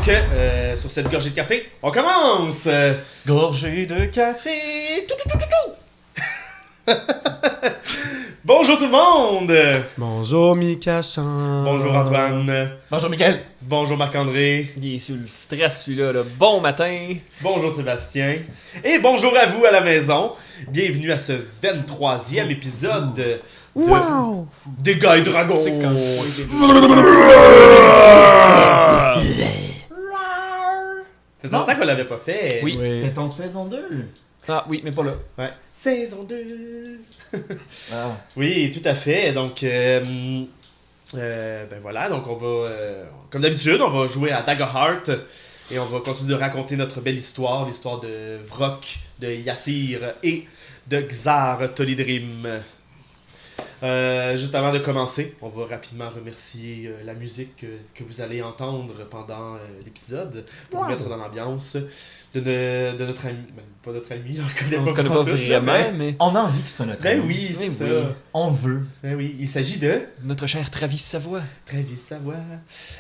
Donc, sur cette gorgée de café, on commence! Gorgée de café. Bonjour tout le monde! Bonjour Mika-chan. Bonjour Antoine. Bonjour Mickaël. Bonjour Marc-André. Il est sur le stress celui-là, là. Bon matin! Bonjour Sébastien. Et bonjour à vous à la maison. Bienvenue à ce 23e épisode de Dégâts et Dragons. C'est quand Ça faisait longtemps qu'on l'avait pas fait. Oui. C'était ton saison 2. Ah oui, mais pas là. Ouais. Saison 2. Ah. Oui, tout à fait. Donc, ben voilà. Donc, on va, comme d'habitude, on va jouer à Daggerheart et on va continuer de raconter notre belle histoire, l'histoire de Vrock, de Yassir et de Xar Tolidrim. Juste avant de commencer, on va rapidement remercier la musique que vous allez entendre pendant l'épisode pour vous mettre dans l'ambiance de notre ami. Ben, pas notre ami, on le connaît pas vraiment, mais On a envie qu'il soit notre Ben ami. oui, c'est Oui, ça. oui. On veut. Ben oui, il s'agit de notre cher Travis Savoie. Travis Savoie.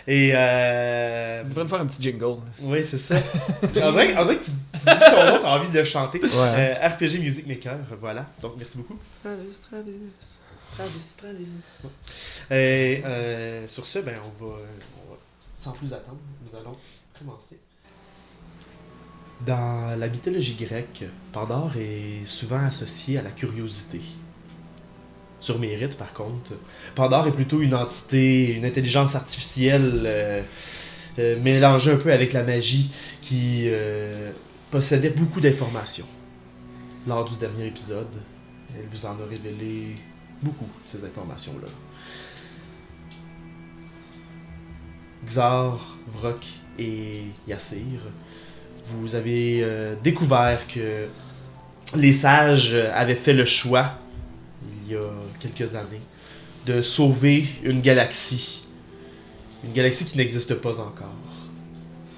Et On devrait me faire un petit jingle. oui, c'est ça. On dirait que tu dis son nom, t'as envie de le chanter. Ouais. RPG Music Maker, voilà. Donc merci beaucoup. Travis. Bon. Et sur ce, ben on va, sans plus attendre, nous allons commencer. Dans la mythologie grecque, Pandore est souvent associé à la curiosité. Sur Mérite, par contre, Pandore est plutôt une entité, une intelligence artificielle mélangée un peu avec la magie qui possédait beaucoup d'informations. Lors du dernier épisode, elle vous en a révélé beaucoup, ces informations-là. Xar, Vrock et Yassir, vous avez découvert que les sages avaient fait le choix, il y a quelques années, de sauver une galaxie. Une galaxie qui n'existe pas encore.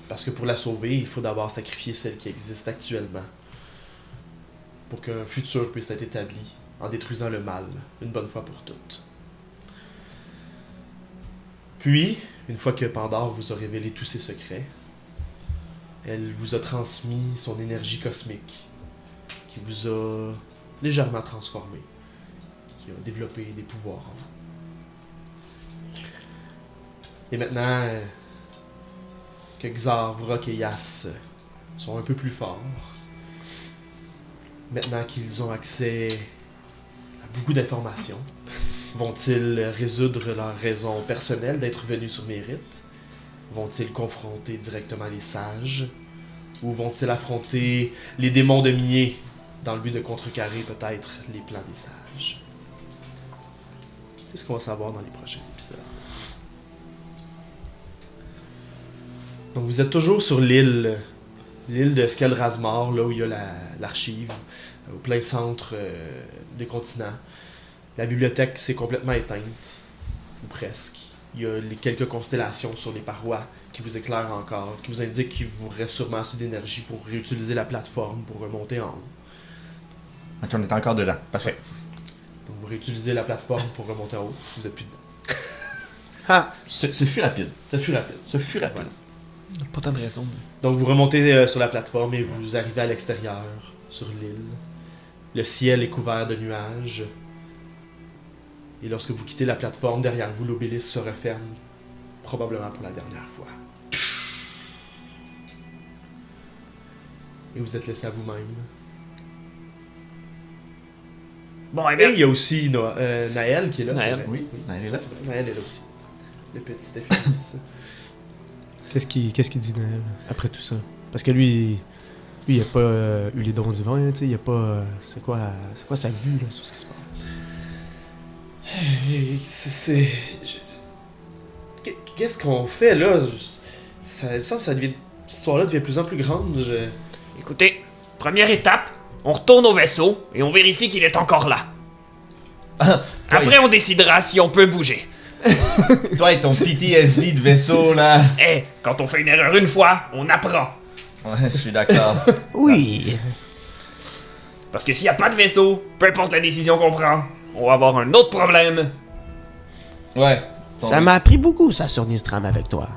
Parce que pour la sauver, il faut d'abord sacrifier celle qui existe actuellement. Pour qu'un futur puisse être établi en détruisant le mal, une bonne fois pour toutes. Puis, une fois que Pandore vous a révélé tous ses secrets, elle vous a transmis son énergie cosmique, qui vous a légèrement transformé, qui a développé des pouvoirs en vous. Et maintenant que Xar, Vrock et Yass sont un peu plus forts, maintenant qu'ils ont accès à beaucoup d'informations, vont-ils résoudre leur raison personnelle d'être venus sur Mérite? Vont-ils confronter directement les sages? Ou vont-ils affronter les démons de Mié dans le but de contrecarrer peut-être les plans des sages? C'est ce qu'on va savoir dans les prochains épisodes. Donc vous êtes toujours sur l'île de Skeldrasmar, là où il y a l'archive, au plein centre des continents. La bibliothèque s'est complètement éteinte, ou presque. Il y a quelques constellations sur les parois qui vous éclairent encore, qui vous indiquent qu'il vous reste sûrement assez d'énergie pour réutiliser la plateforme pour remonter en haut. Donc on est encore dedans. Parfait. Donc vous réutilisez la plateforme pour remonter en haut, vous êtes plus dedans. Ce fut rapide. Ça fut rapide. Ce fut rapide. Voilà. Pas tant de raison. Donc vous remontez sur la plateforme et vous arrivez à l'extérieur, sur l'île. Le ciel est couvert de nuages. Et lorsque vous quittez la plateforme, derrière vous, l'obélisque se referme, probablement pour la dernière fois. Et vous êtes laissé à vous-même. Bon, Et il y a aussi Naël qui est là. Naël. c'est vrai. Oui, elle est là. Naël est là aussi. Le petit Stéphane. Qu'est-ce qu'il dit Naël après tout ça? Parce que lui il a pas eu les dons divins, tu sais, il a pas... c'est quoi sa vue là, sur ce qui se passe? Qu'est-ce qu'on fait là? Ça me semble que cette histoire-là devient de plus en plus grande. Écoutez, première étape, on retourne au vaisseau et on vérifie qu'il est encore là. Après, on décidera si on peut bouger. Toi et ton PTSD de vaisseau là. Eh, quand on fait une erreur une fois, on apprend. Ouais, je suis d'accord. Oui! Parce que s'il n'y a pas de vaisseau, peu importe la décision qu'on prend, on va avoir un autre problème. Ouais. Ça m'a appris beaucoup ça sur Nistram avec toi.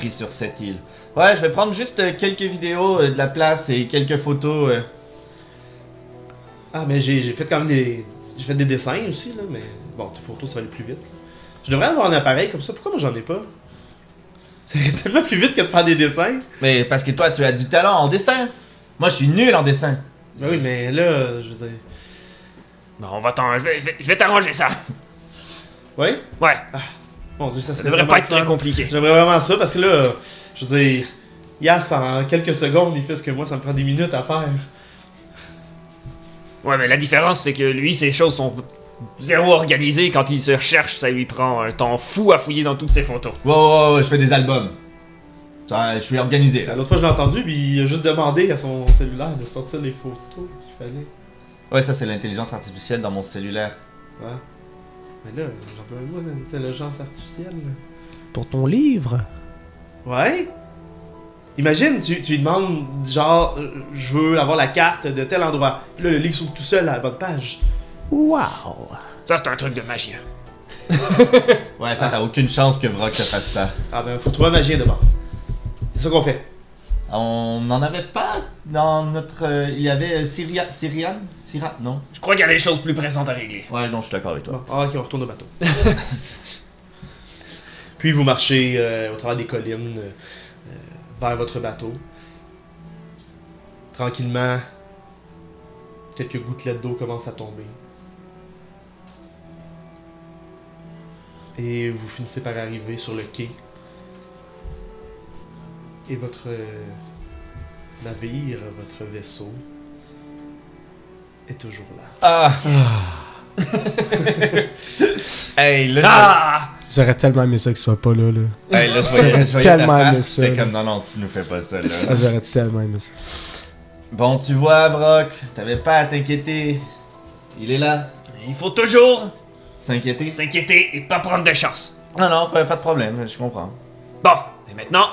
pris sur cette île. Ouais, je vais prendre juste quelques vidéos de la place et quelques photos. Ah, mais j'ai fait quand même des... J'ai fait des dessins aussi, là, mais... Bon, tes photos, ça va aller plus vite. Là. Je devrais avoir un appareil comme ça. Pourquoi moi, j'en ai pas? Ça irait tellement plus vite que de faire des dessins. Mais parce que toi, tu as du talent en dessin. Moi, je suis nul en dessin. Ben oui, mais là, je veux dire... Bon, on va je vais t'arranger ça. Oui? Ouais, Mon Dieu, ça ça serait devrait vraiment pas être très fun. compliqué. J'aimerais vraiment ça, parce que là, je veux dire... Yas, en quelques secondes, il fait ce que moi, ça me prend des minutes à faire. Ouais, mais la différence, c'est que lui, ses choses sont zéro organisées. Quand il se recherche, ça lui prend un temps fou à fouiller dans toutes ses photos. Ouais, je fais des albums. Ça, je suis organisé. Là. L'autre fois, je l'ai entendu, puis il a juste demandé à son cellulaire de sortir les photos qu'il fallait. Ouais, ça, c'est l'intelligence artificielle dans mon cellulaire. Ouais. Mais là, j'en veux moi d'intelligence artificielle. Là. Pour ton livre? Ouais? Imagine, tu lui demandes, genre, je veux avoir la carte de tel endroit. Puis là, le livre s'ouvre tout seul à la bonne page. Wow! Ça, c'est un truc de magicien. Ouais, ça, t'as aucune chance que Vrock te fasse ça. Ah ben, faut trouver un magicien d'abord. C'est ça qu'on fait. On n'en avait pas dans notre... il y avait Syria... Non? Je crois qu'il y a des choses plus pressantes à régler. Ouais, non, je suis d'accord avec toi. Bon, ok, on retourne au bateau. Puis vous marchez au travers des collines vers votre bateau. Tranquillement, quelques gouttelettes d'eau commencent à tomber. Et vous finissez par arriver sur le quai. Et votre navire, votre vaisseau, est toujours là. Ah! Hey, là, Ah! J'aurais tellement aimé ça qu'il soit pas là. hey, là, je voyais ta tellement aimé face, ça, j'étais là. comme, non, tu nous fais pas ça, là. Ah, j'aurais tellement aimé ça. Bon, tu vois, Brock, t'avais pas à t'inquiéter. Il est là. Il faut toujours S'inquiéter? s'inquiéter et pas prendre de chance. Non, pas de problème, je comprends. Bon, et maintenant,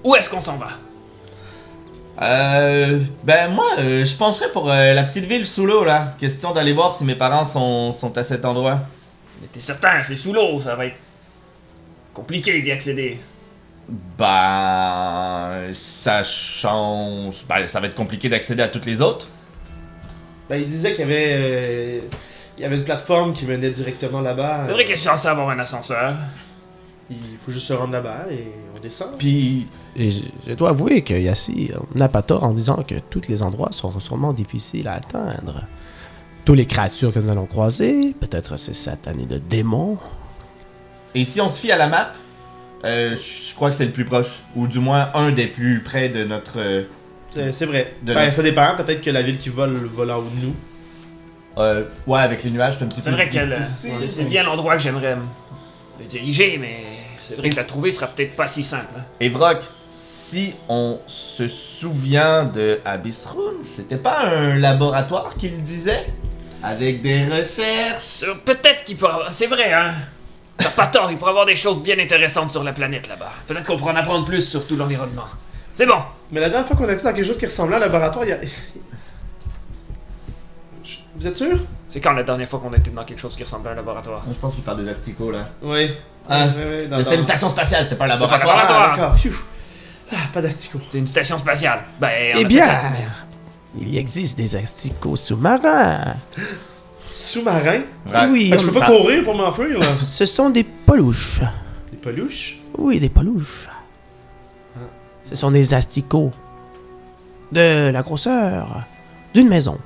où est-ce qu'on s'en va? Ben moi, je pencherais pour la petite ville sous l'eau, là. Question d'aller voir si mes parents sont à cet endroit. Mais t'es certain, c'est sous l'eau, ça va être compliqué d'y accéder. Ben, ça change. Ben, ça va être compliqué d'accéder à toutes les autres. Ben, il disait qu'il y avait une plateforme qui menait directement là-bas. C'est vrai que je suis censé avoir un ascenseur. Il faut juste se rendre là-bas et on descend. Puis, Et je dois avouer que Yassi n'a pas tort en disant que tous les endroits sont sûrement difficiles à atteindre. Toutes les créatures que nous allons croiser, peut-être ces satanés de démons. et si on se fie à la map, je crois que c'est le plus proche. Ou du moins, un des plus près de notre... C'est vrai. De Ben, la- ça dépend. Peut-être que la ville qui vole en haut de nous. ouais, avec les nuages, c'est un petit C'est peu... vrai que difficile. c'est bien l'endroit que j'aimerais me diriger, mais c'est vrai que la trouver sera peut-être pas si simple. hein. Et Vrock, si on se souvient de Abyssrune, c'était pas un laboratoire qu'il disait? Avec des recherches? Peut-être qu'il pourra... C'est vrai, hein? T'as pas tort, il pourrait y avoir des choses bien intéressantes sur la planète là-bas. Peut-être qu'on pourra en apprendre plus sur tout l'environnement. C'est bon. Mais la dernière fois qu'on a été dans quelque chose qui ressemblait à un laboratoire, il y a... Vous êtes sûr? C'est quand la dernière fois qu'on a été dans quelque chose qui ressemblait à un laboratoire? Je pense qu'il parle des asticots, là. Oui. Ah, ouais, Mais c'était une station spatiale, c'était pas un pas un laboratoire. laboratoire. Ah, d'accord. Phew. Ah, pas d'asticot. C'était une station spatiale. Ben, on Eh a bien, peut-être- il existe des asticots sous-marins. Sous-marin? Ouais. Oui, Ah, je peux pas ça- courir pour m'enfuir, là. ce sont des peluches. Des peluches? Oui, des peluches. Ce sont des asticots. De la grosseur d'une maison.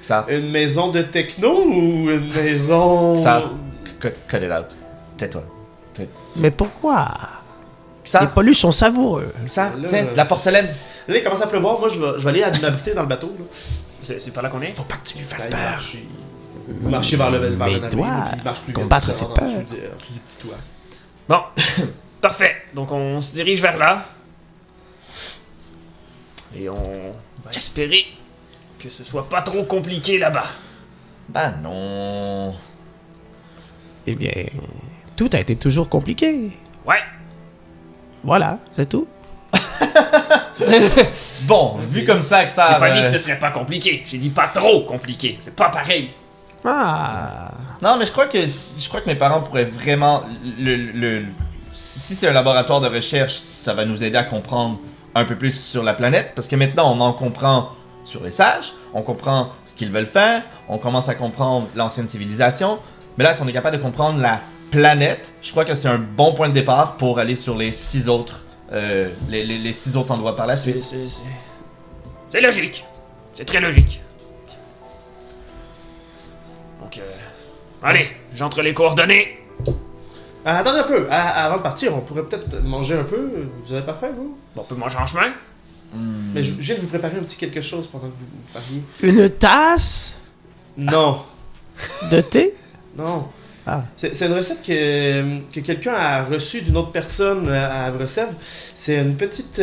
Ça, Une maison de techno ou une maison... ça, cut it out. Tais-toi. Mais pourquoi? Les Ça, peluches sont savoureux. ça, Là, tiens, de la porcelaine. Là, il commence à pleuvoir. Moi, je vais aller m'abriter dans le bateau, là. C'est par là qu'on est? Faut pas que tu lui fasses Ben, il peur. marche, Vous marchez vers le Mais navire, doit puis il marche plus vite, combattre puis ses en peurs. dessous en dessous du petit toit. Bon. Parfait. Donc on se dirige vers là. Et on va espérer que ce soit pas trop compliqué là-bas. Bah non. Eh bien, tout a été toujours compliqué. Ouais. Voilà, c'est tout. Bon, vu comme ça que ça... J'ai pas dit que ce serait pas compliqué. J'ai dit pas trop compliqué. C'est pas pareil. Ah, Non, mais je crois que mes parents pourraient vraiment si c'est un laboratoire de recherche, ça va nous aider à comprendre un peu plus sur la planète, parce que maintenant on en comprend sur les sages, on comprend ce qu'ils veulent faire, on commence à comprendre l'ancienne civilisation, mais là si on est capable de comprendre la planète, je crois que c'est un bon point de départ pour aller sur les 6 autres, les 6 autres endroits par la suite. C'est logique. C'est très logique. Donc, allez, j'entre les coordonnées. Attendez un peu, avant de partir, on pourrait peut-être manger un peu. Vous avez pas faim, vous? Bon, on peut manger en chemin. Mais je viens de vous préparer un petit quelque chose pendant que vous parliez. Une tasse Non, de thé? non. Ah. C'est une recette que quelqu'un a reçue d'une autre personne à Avresèvre. C'est une petite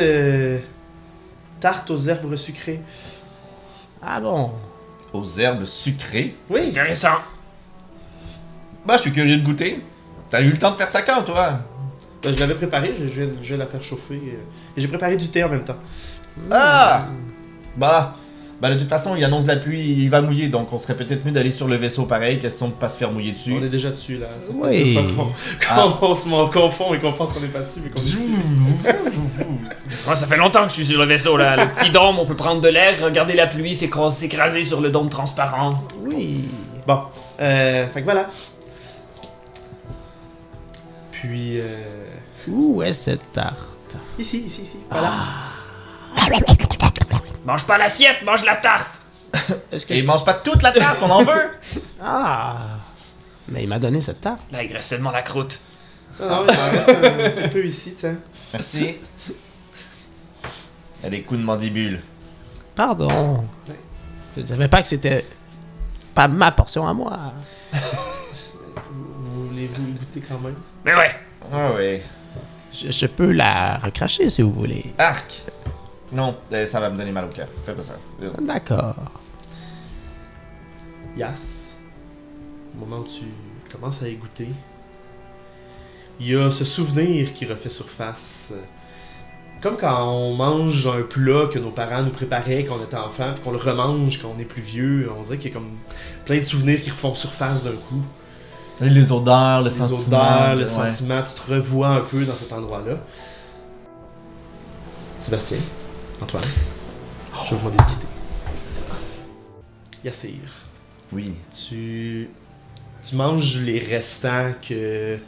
tarte aux herbes sucrées. Ah bon? Aux herbes sucrées. Oui, Intéressant. Bah, je suis curieux de goûter. T'as eu le temps de faire ça quand, toi? je l'avais préparée, je vais la faire chauffer. Et j'ai préparé du thé en même temps. Ah! Bah, de toute façon, il annonce la pluie, il va mouiller, donc on serait peut-être mieux d'aller sur le vaisseau pareil, question de pas se faire mouiller dessus. On est déjà dessus là. C'est pas Oui. la fois qu'on se confond et qu'on pense qu'on est pas dessus, mais qu'on est dessus. Moi, ça fait longtemps que je suis sur le vaisseau, là. Le petit dôme, on peut prendre de l'air, regarder la pluie s'écraser sur le dôme transparent. Oui. Bon, fait que voilà. Puis, Où est cette tarte? ici, voilà. Mange pas l'assiette, mange la tarte. Est-ce que Et mange pas toute la tarte, on en veut! Ah! Mais il m'a donné cette tarte. Là, il reste seulement la croûte. Non, il en reste un petit peu ici, tiens. Merci. Elle a des coups de mandibule. Pardon. Je ne savais pas que c'était pas ma portion à moi. Voulez-vous le goûter quand même? Mais ouais. Ah ouais. Je peux la recracher si vous voulez. Arc! Non, ça va me donner mal au cœur. Fais pas ça. D'accord. Yas, au moment où tu commences à y goûter, il y a ce souvenir qui refait surface. Comme quand on mange un plat que nos parents nous préparaient quand on était enfant, puis qu'on le remange quand on est plus vieux. On dirait qu'il y a comme plein de souvenirs qui refont surface d'un coup. Les odeurs, le Les sentiment. odeurs, le ouais. sentiment, tu te revois un peu dans cet endroit-là. Sébastien, Antoine, je vais vous demander de quitter. Yassir, Oui. tu manges les restants que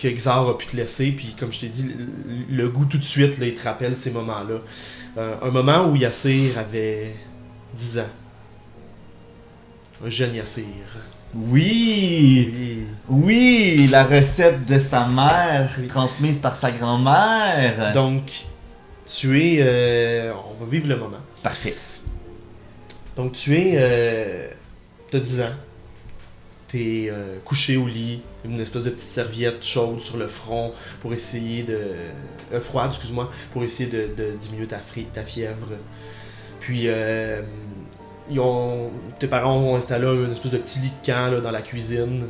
Xar a pu te laisser, puis comme je t'ai dit, le goût tout de suite, là, il te rappelle ces moments-là. Un moment où Yassir avait 10 ans. Un jeune Yassir. Oui! Oui! La recette de sa mère, transmise par sa grand-mère. Donc, tu es... on va vivre le moment. Parfait. Donc, tu es... t'as 10 ans. T'es couché au lit, une espèce de petite serviette chaude sur le front pour essayer de... froide, excuse-moi, pour essayer de diminuer ta fièvre. Puis, tes parents ont installé une espèce de petit lit de camp là, dans la cuisine.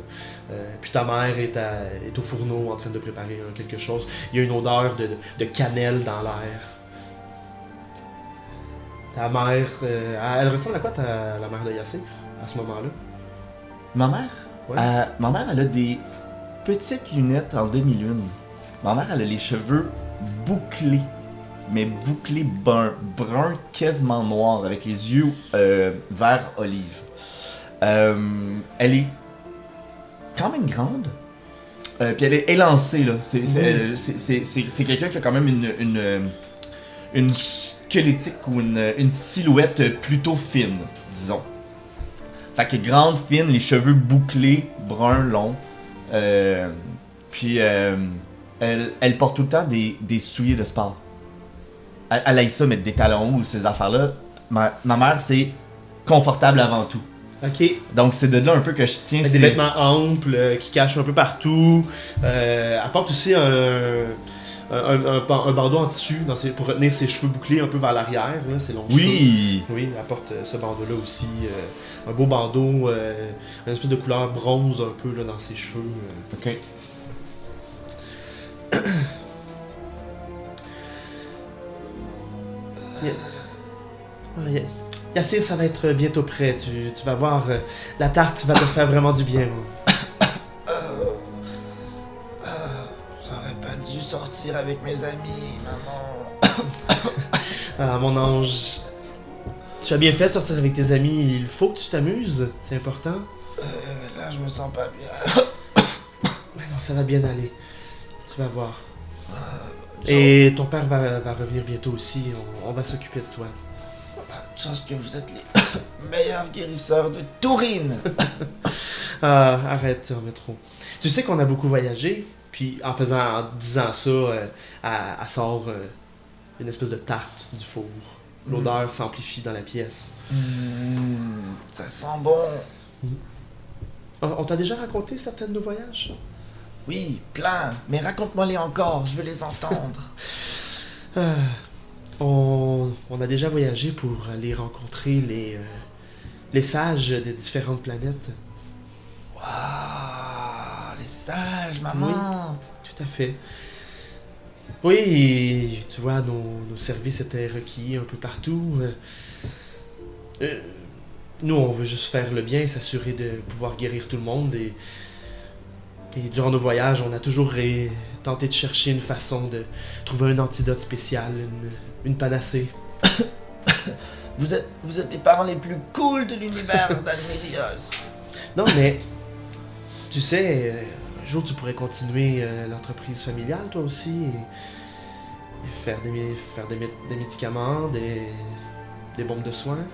Puis ta mère est au fourneau en train de préparer quelque chose. Il y a une odeur de cannelle dans l'air. Ta mère... elle ressemble à quoi, la mère de Yassir, à ce moment-là? Ma mère? Ouais. Ma mère, elle a des petites lunettes en demi-lune. Ma mère, elle a les cheveux bouclés. Mais bouclés brun quasiment noir, avec les yeux vert olive. Elle est quand même grande. Puis elle est élancée, là. C'est quelqu'un qui a quand même une squelettique ou une silhouette plutôt fine, disons. Fait que grande, fine, les cheveux bouclés, bruns, longs. Puis elle porte tout le temps des souliers de sport. Elle aille ça, mettre des talons ou ces affaires-là. Ma mère, c'est confortable avant tout. Ok. Donc c'est de là un peu que je tiens. Des vêtements amples qui cachent un peu partout. Elle porte aussi un bandeau en tissu pour retenir ses cheveux bouclés un peu vers l'arrière, là, ses longs cheveux. Oui! Oui, elle porte ce bandeau-là aussi. Un beau bandeau, une espèce de couleur bronze un peu là, dans ses cheveux. Ok. Yassir, ça va être bientôt prêt. Tu vas voir, la tarte va te faire vraiment du bien. sortir avec mes amis, maman. Ah, mon ange. Tu as bien fait de sortir avec tes amis. Il faut que tu t'amuses. C'est important. Là, je me sens pas bien. Mais non, ça va bien aller. Tu vas voir. Et ton père va revenir bientôt aussi. On va s'occuper de toi. Chance que vous êtes les meilleurs guérisseurs de Tourine. Ah, arrête, métro. Tu sais qu'on a beaucoup voyagé, puis en disant ça, elle sort une espèce de tarte du four. L'odeur s'amplifie dans la pièce. Ça sent bon. On t'a déjà raconté certains de nos voyages? Oui, plein. Mais raconte-moi-les encore, je veux les entendre. Ah, on a déjà voyagé pour aller rencontrer les sages des différentes planètes. Waouh, les sages, maman. Oui, tout à fait. Oui, et tu vois, nos services étaient requis un peu partout. Nous, on veut juste faire le bien, s'assurer de pouvoir guérir tout le monde. Et durant nos voyages, on a toujours tenté de chercher une façon de trouver un antidote spécial, une panacée. Vous êtes les parents les plus cool de l'univers d'Almerios. Non, mais tu sais, un jour tu pourrais continuer l'entreprise familiale, toi aussi, et faire des médicaments, des bombes de soins.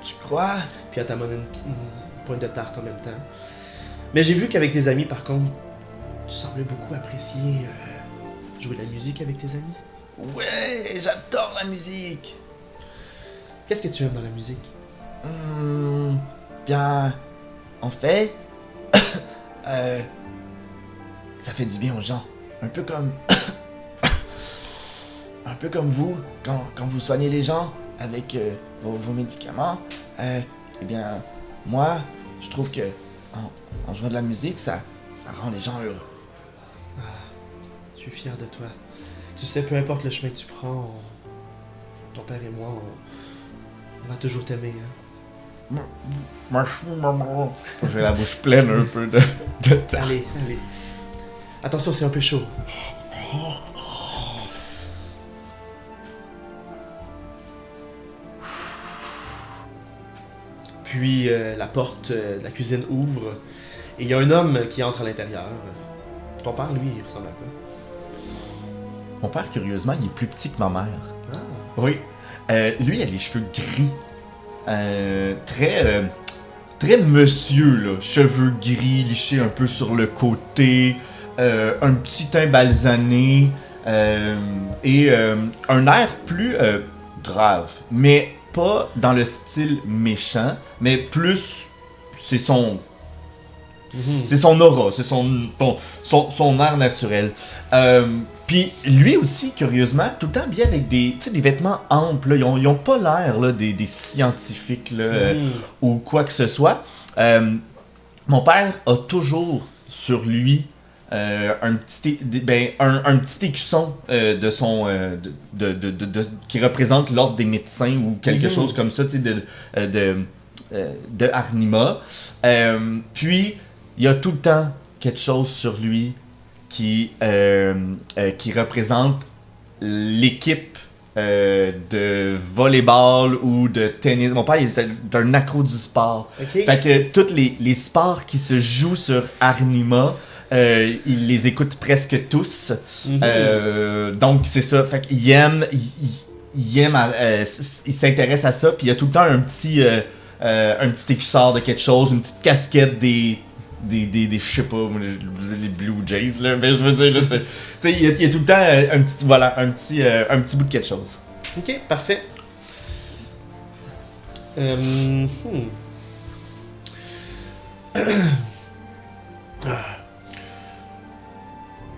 Tu crois? Puis à t'amener une pointe de tarte en même temps. Mais j'ai vu qu'avec tes amis, par contre, tu semblais beaucoup apprécier jouer de la musique avec tes amis. Ouais, j'adore la musique. Qu'est-ce que tu aimes dans la musique? Bien, en fait, ça fait du bien aux gens. Un peu comme vous, quand vous soignez les gens avec vos médicaments. Eh bien, moi, je trouve que en jouant de la musique, ça rend les gens heureux. Je suis fier de toi. Tu sais, peu importe le chemin que tu prends, ton père et moi, on va toujours t'aimer. Hein? Merci, maman. J'ai la bouche pleine un peu de temps. Allez. Attention, c'est un peu chaud. Puis la porte de la cuisine ouvre et il y a un homme qui entre à l'intérieur. Ton père, lui, il ressemble à quoi? Mon père, curieusement, il est plus petit que ma mère. Ah. Oui. Lui, il a les cheveux gris. Très monsieur, là. Cheveux gris, lichés un peu sur le côté. Un petit teint balsané. Et un air plus grave. Mais pas dans le style méchant. Mais plus... C'est son aura. C'est son air naturel. Puis lui aussi, curieusement, tout le temps bien avec des vêtements amples. Là. Ils ont pas l'air là, des scientifiques là, ou quoi que ce soit. Mon père a toujours sur lui un petit écusson de son qui représente l'ordre des médecins ou quelque chose comme ça, de Arnima. Puis il y a tout le temps quelque chose sur lui qui représente l'équipe de volleyball ou de tennis. Mon père, il était un accro du sport. Okay. Fait que tous les sports qui se jouent sur Arnima, il les écoute presque tous. Donc c'est ça. Fait qu'il aime, il s'intéresse à ça. Puis il y a tout le temps un petit écussard de quelque chose, une petite casquette des je sais pas, les Blue Jays là, mais je veux dire là, tu sais, il y a tout le temps un petit bout de quelque chose. Ok, parfait.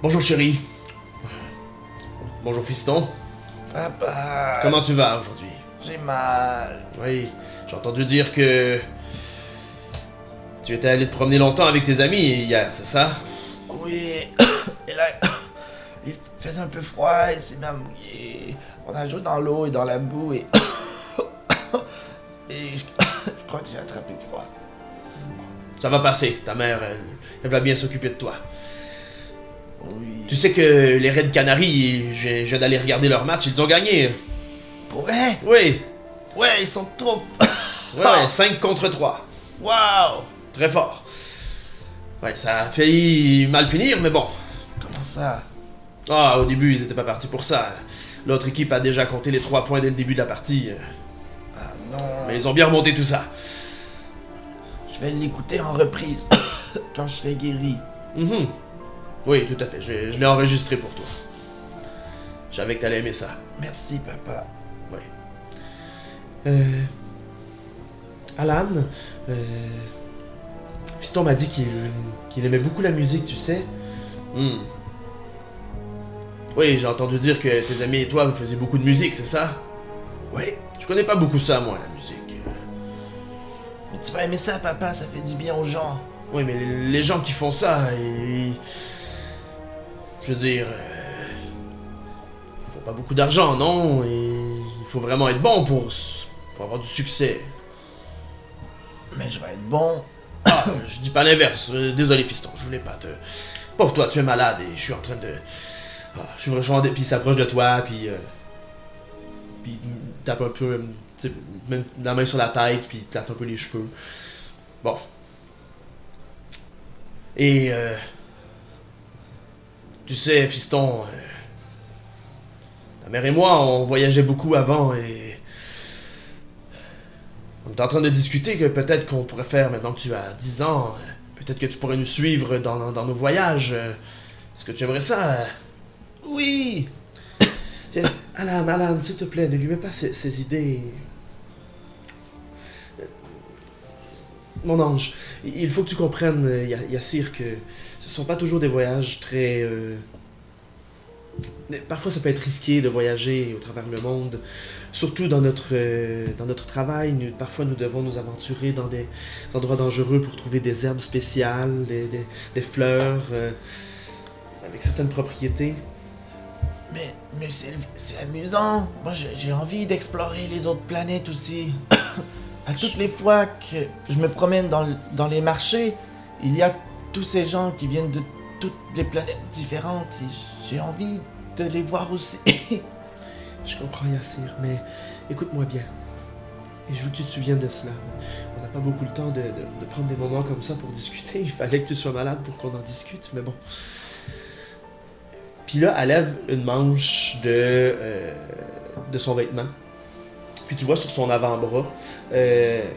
Bonjour chérie. Bonjour fiston. Papa, Comment tu vas aujourd'hui? j'ai mal. Oui, j'ai entendu dire que tu étais allé te promener longtemps avec tes amis hier, c'est ça? Oui, et là, il faisait un peu froid, il s'est bien mouillé. On a joué dans l'eau et dans la boue et... et je crois que j'ai attrapé froid. Ça va passer, ta mère, elle va bien s'occuper de toi. Oui. Tu sais que les Red Canaries, je viens d'aller regarder leur match, ils ont gagné. Pour vrai? Oui, Ouais, ils sont trop... ouais, 5 contre 3. Waouh! Très fort. Ouais, ça a failli mal finir, mais bon. Comment ça? Ah, au début, ils étaient pas partis pour ça. L'autre équipe a déjà compté les 3 points dès le début de la partie. Ah non... Mais ils ont bien remonté tout ça. Je vais l'écouter en reprise quand je serai guéri. Mhm. Oui, tout à fait. Je l'ai enregistré pour toi. Je savais que t'allais aimer ça. Merci, papa. Alan, Fiston m'a dit qu'il aimait beaucoup la musique, tu sais. Hmm. Oui, j'ai entendu dire que tes amis et toi, vous faisiez beaucoup de musique, c'est ça? Oui. Je connais pas beaucoup ça, moi, la musique. Mais tu vas aimer ça, papa, ça fait du bien aux gens. Oui, mais les gens qui font ça, je veux dire... Ils font pas beaucoup d'argent, non? Et il faut vraiment être bon pour avoir du succès. Mais je vais être bon. Ah, je dis pas l'inverse. Désolé, fiston, je voulais pas te... Pauvre toi, tu es malade et je suis en train de... Ah, je suis vraiment... Puis il s'approche de toi, puis... Puis il tape un peu... Tu sais, même la main sur la tête, puis il te laisse un peu les cheveux. Bon. Et... Tu sais, fiston... Ta mère et moi, on voyageait beaucoup avant et... On est en train de discuter que peut-être qu'on pourrait faire, maintenant que tu as 10 ans, peut-être que tu pourrais nous suivre dans nos voyages. Est-ce que tu aimerais ça? Oui! Alan, s'il te plaît, ne lui mets pas ces idées. Mon ange, il faut que tu comprennes, Yassir, que ce sont pas toujours des voyages très... Parfois, ça peut être risqué de voyager au travers le monde, surtout dans notre travail. Parfois, nous devons nous aventurer dans des endroits dangereux pour trouver des herbes spéciales, des fleurs, avec certaines propriétés. Mais c'est amusant. Moi, j'ai envie d'explorer les autres planètes aussi. À toutes les fois que je me promène dans les marchés, il y a tous ces gens qui viennent de toutes les planètes différentes et j'ai envie de les voir aussi. Je comprends, Yassir, mais écoute-moi bien. Et je veux que tu te souviennes de cela. On n'a pas beaucoup le temps de prendre des moments comme ça pour discuter. Il fallait que tu sois malade pour qu'on en discute, mais bon. Puis là, elle lève une manche de son vêtement. Puis tu vois sur son avant-bras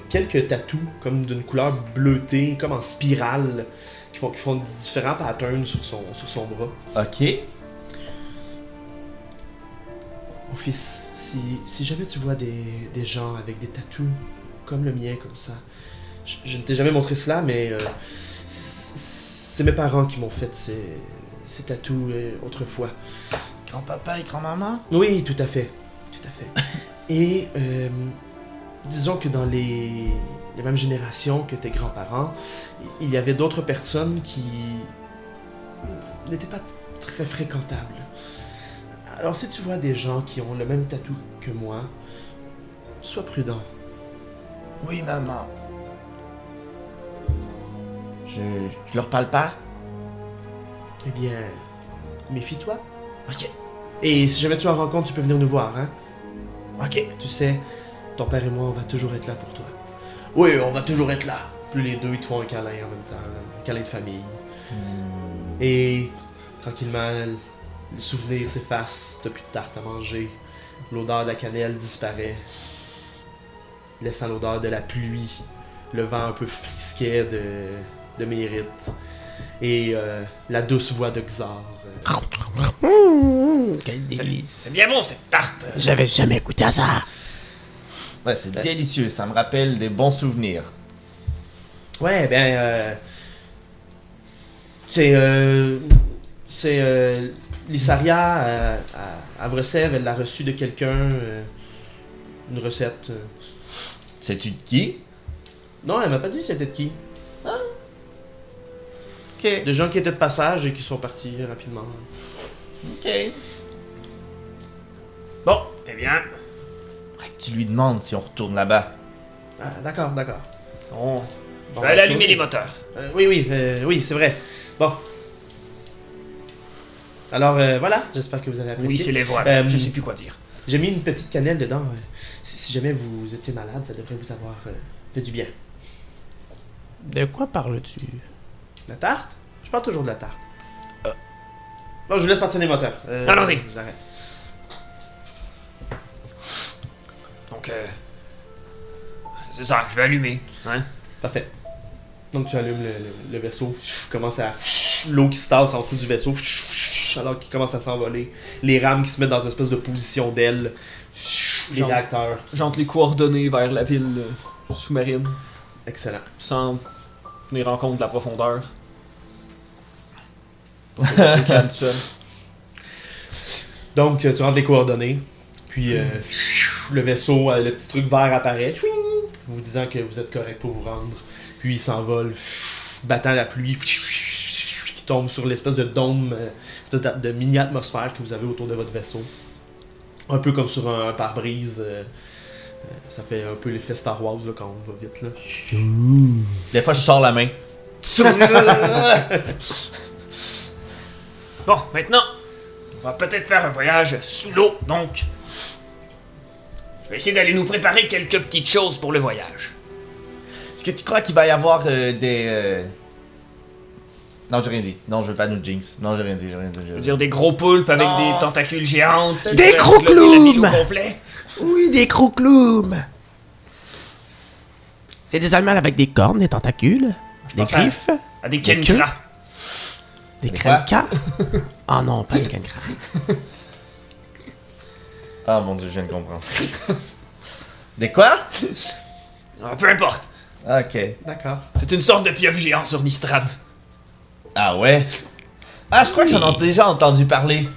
quelques tatous, comme d'une couleur bleutée, comme en spirale, qui font différents patterns sur son bras. Ok. Mon fils, si jamais tu vois des gens avec des tatous comme le mien, comme ça, je ne t'ai jamais montré cela, mais c'est mes parents qui m'ont fait ces tatous autrefois. Grand-papa et grand-maman? Oui, tout à fait. Tout à fait. Et disons que dans les mêmes générations que tes grands-parents, il y avait d'autres personnes qui n'étaient pas très fréquentables. Alors si tu vois des gens qui ont le même tatou que moi, sois prudent. Oui, maman. Je leur parle pas? Eh bien, méfie-toi. Ok. Et si jamais tu en rencontres, tu peux venir nous voir, hein? Ok. Tu sais, ton père et moi, on va toujours être là pour toi. Oui, on va toujours être là. Puis les deux, ils te font un câlin en même temps, un câlin de famille. Et tranquillement, le souvenir s'efface, t'as plus de tarte à manger. L'odeur de la cannelle disparaît, laissant l'odeur de la pluie, le vent un peu frisquet de Mérite. Et la douce voix de Xar. Quel délice. C'est bien bon cette tarte. J'avais jamais goûté à ça. Ouais, c'est délicieux, ça me rappelle des bons souvenirs. Ouais, ben, c'est Lissaria à Vrecev, elle l'a reçu de quelqu'un, une recette. Sais-tu de qui? Non, elle m'a pas dit c'était de qui. Ok. Des gens qui étaient de passage et qui sont partis rapidement. Ok. Bon, eh bien, Faudrait que tu lui demandes si on retourne là-bas. Ah, d'accord. on... je Bon, vais aller retourne. allumer les moteurs. Oui, c'est vrai. Bon. Alors voilà, j'espère que vous avez apprécié. Oui, c'est les voiles. Je sais plus quoi dire. J'ai mis une petite cannelle dedans. Si jamais vous étiez malade, ça devrait vous avoir fait du bien. De quoi parles-tu? La tarte? Je parle toujours de la tarte. Bon, je vous laisse partir les moteurs. Allons-y. J'arrête. Donc, c'est ça, je vais allumer. Hein? Parfait. Donc tu allumes le vaisseau, commence à l'eau qui se tasse en dessous du vaisseau, alors qu'il commence à s'envoler. Les rames qui se mettent dans une espèce de position d'aile. Les Genre- réacteurs. J'entre les coordonnées vers la ville sous-marine, Excellent. sans tenir en compte de la profondeur. Pour que ça se calme tout seul. Donc tu rentres les coordonnées, puis le vaisseau, le petit truc vert apparaît, vous disant que vous êtes correct pour vous rendre. Puis il s'envole, battant la pluie, qui tombe sur l'espèce de dôme, espèce de mini-atmosphère que vous avez autour de votre vaisseau. Un peu comme sur un pare-brise. Ça fait un peu l'effet Star Wars là, quand on va vite. Là. Des fois, je sors la main. Bon, maintenant, on va peut-être faire un voyage sous l'eau, donc... Je vais essayer d'aller nous préparer quelques petites choses pour le voyage. Est-ce que tu crois qu'il va y avoir des... Non, j'ai rien dit. Non, je veux pas nous jinx. Non, j'ai rien dit, Je veux dire des gros poulpes avec Non. des tentacules géantes. qui Des pourraient englober la ville crocloums. au complet. Oui, des crocloums! C'est des animaux avec des cornes, des tentacules, des pense à- griffes, À des Des kenkras. des Des quoi? crancas. Oh non, pas des cancras. Ah mon dieu, je viens de comprendre. Des quoi? Peu importe. Ok. D'accord. C'est une sorte de pieuvre géant sur Nistrab. Ah ouais? Ah, je crois que j'en ai déjà entendu parler.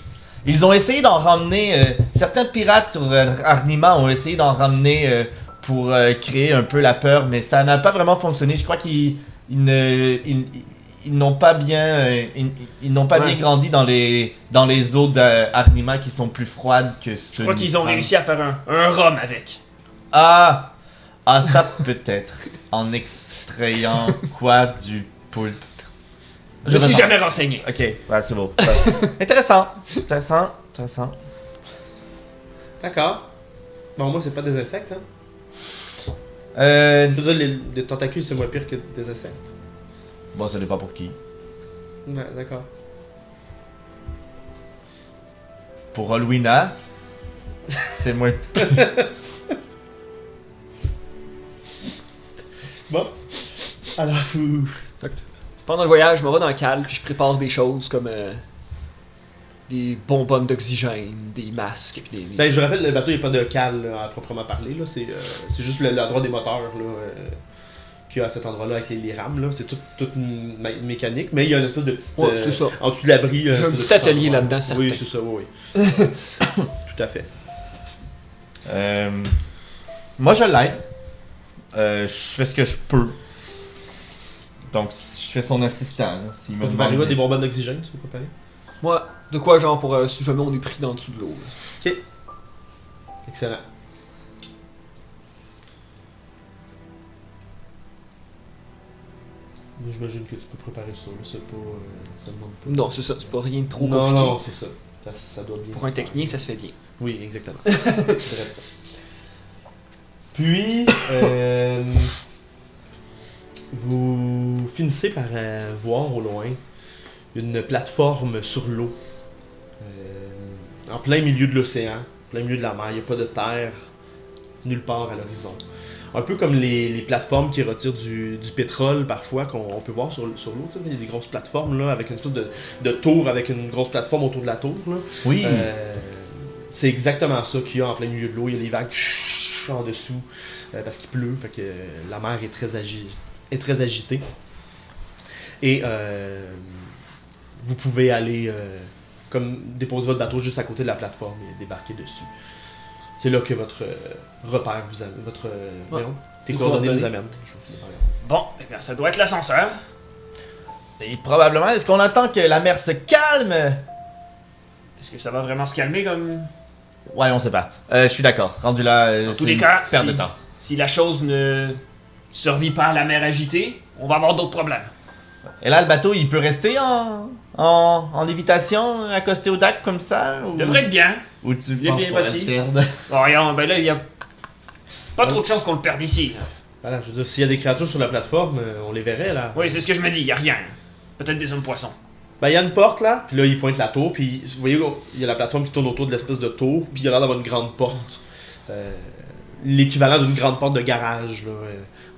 Ils ont essayé d'en ramener... certains pirates sur Arnima ont essayé d'en ramener pour créer un peu la peur, mais ça n'a pas vraiment fonctionné. Je crois qu'ils n'ont pas bien... ils n'ont pas Ouais. bien grandi dans les eaux d'Arnima qui sont plus froides que ceux Je crois qu'ils ont d'Istrand. réussi à faire un rhum avec. Ah! Ah, ça peut-être. En extrayant quoi du poulpe? Je me suis sens. jamais renseigné. Ok, ouais, c'est beau. Intéressant. Intéressant. D'accord. Bon, moi, c'est pas des insectes, hein. Euh. Je veux dire, les tentacules, c'est moins pire que des insectes. Bon, ça dépend pour qui. Ouais, d'accord. Pour Olwina, c'est moins. Bon. Alors, vous... Pendant le voyage, je m'en vais dans le cale, puis je prépare des choses comme des bonbonnes d'oxygène, des masques, puis des... Ben, je rappelle, le bateau, il n'y a pas de cale là, à proprement parler. Là. C'est juste l'endroit des moteurs là, qu'il y a à cet endroit-là avec les rames. Là. C'est toute une mécanique, mais il y a une espèce de petite. Ouais, c'est ça. En dessous de l'abri. J'ai un espèce de petit atelier endroit. là-dedans, certain. Oui, c'est ça, oui. Tout à fait. Moi, je l'aide. Je fais ce que je peux. Donc, je fais son assistant. Là, s'il me On peut demande arriver à des- des bonbonnes d'oxygène, tu peux préparer. Moi, de quoi genre pour si jamais on est pris dans le dessous de l'eau. là. Excellent. Moi, j'imagine que tu peux préparer ça. Là. C'est pas. Ça demande pas. Non, c'est ça, c'est pas rien de trop Non, compliqué. non, c'est ça. Ça doit bien. Pour se un faire. technicien, ça se fait bien. Oui, exactement. C'est vrai ça. Puis, vous finissez par voir au loin une plateforme sur l'eau, en plein milieu de l'océan, en plein milieu de la mer. Il n'y a pas de terre nulle part à l'horizon. Un peu comme les plateformes qui retirent du pétrole parfois, qu'on peut voir sur l'eau. Tu sais, il y a des grosses plateformes là, avec une espèce de tour, avec une grosse plateforme autour de la tour. Là. Oui. C'est exactement ça qu'il y a en plein milieu de l'eau. Il y a les vagues en dessous parce qu'il pleut, fait que la mer est très agitée. Et vous pouvez aller comme déposer votre bateau juste à côté de la plateforme et débarquer dessus. C'est là que votre repère vous amène. Voyons, tes Les coordonnées vous coordonnées. amènent. Je vous dis pas. Bon, eh bien, ça doit être l'ascenseur. Et probablement, est-ce qu'on attend que la mer se calme? Est-ce que ça va vraiment se calmer comme... Ouais, on sait pas. Je suis d'accord. Rendu là, Dans tous c'est les une cas, perte si- de temps. Si la chose ne survit pas à la mer agitée, on va avoir d'autres problèmes. Et là, le bateau, il peut rester en lévitation, accosté au deck comme ça? Ou... Devrait être bien. Ou tu Il est penses bien qu'on va bâti. le perdre? Oh, rien, ben là, il y a pas trop de chances qu'on le perde ici. Voilà, je veux dire, s'il y a des créatures sur la plateforme, on les verrait là. Oui, c'est ce que je me dis, y a rien. Peut-être des hommes poissons. Ben, il y a une porte là, puis là, il pointe la tour, puis vous voyez, il y a la plateforme qui tourne autour de l'espèce de tour, puis il y a l'air d'avoir une grande porte. L'équivalent d'une grande porte de garage, là,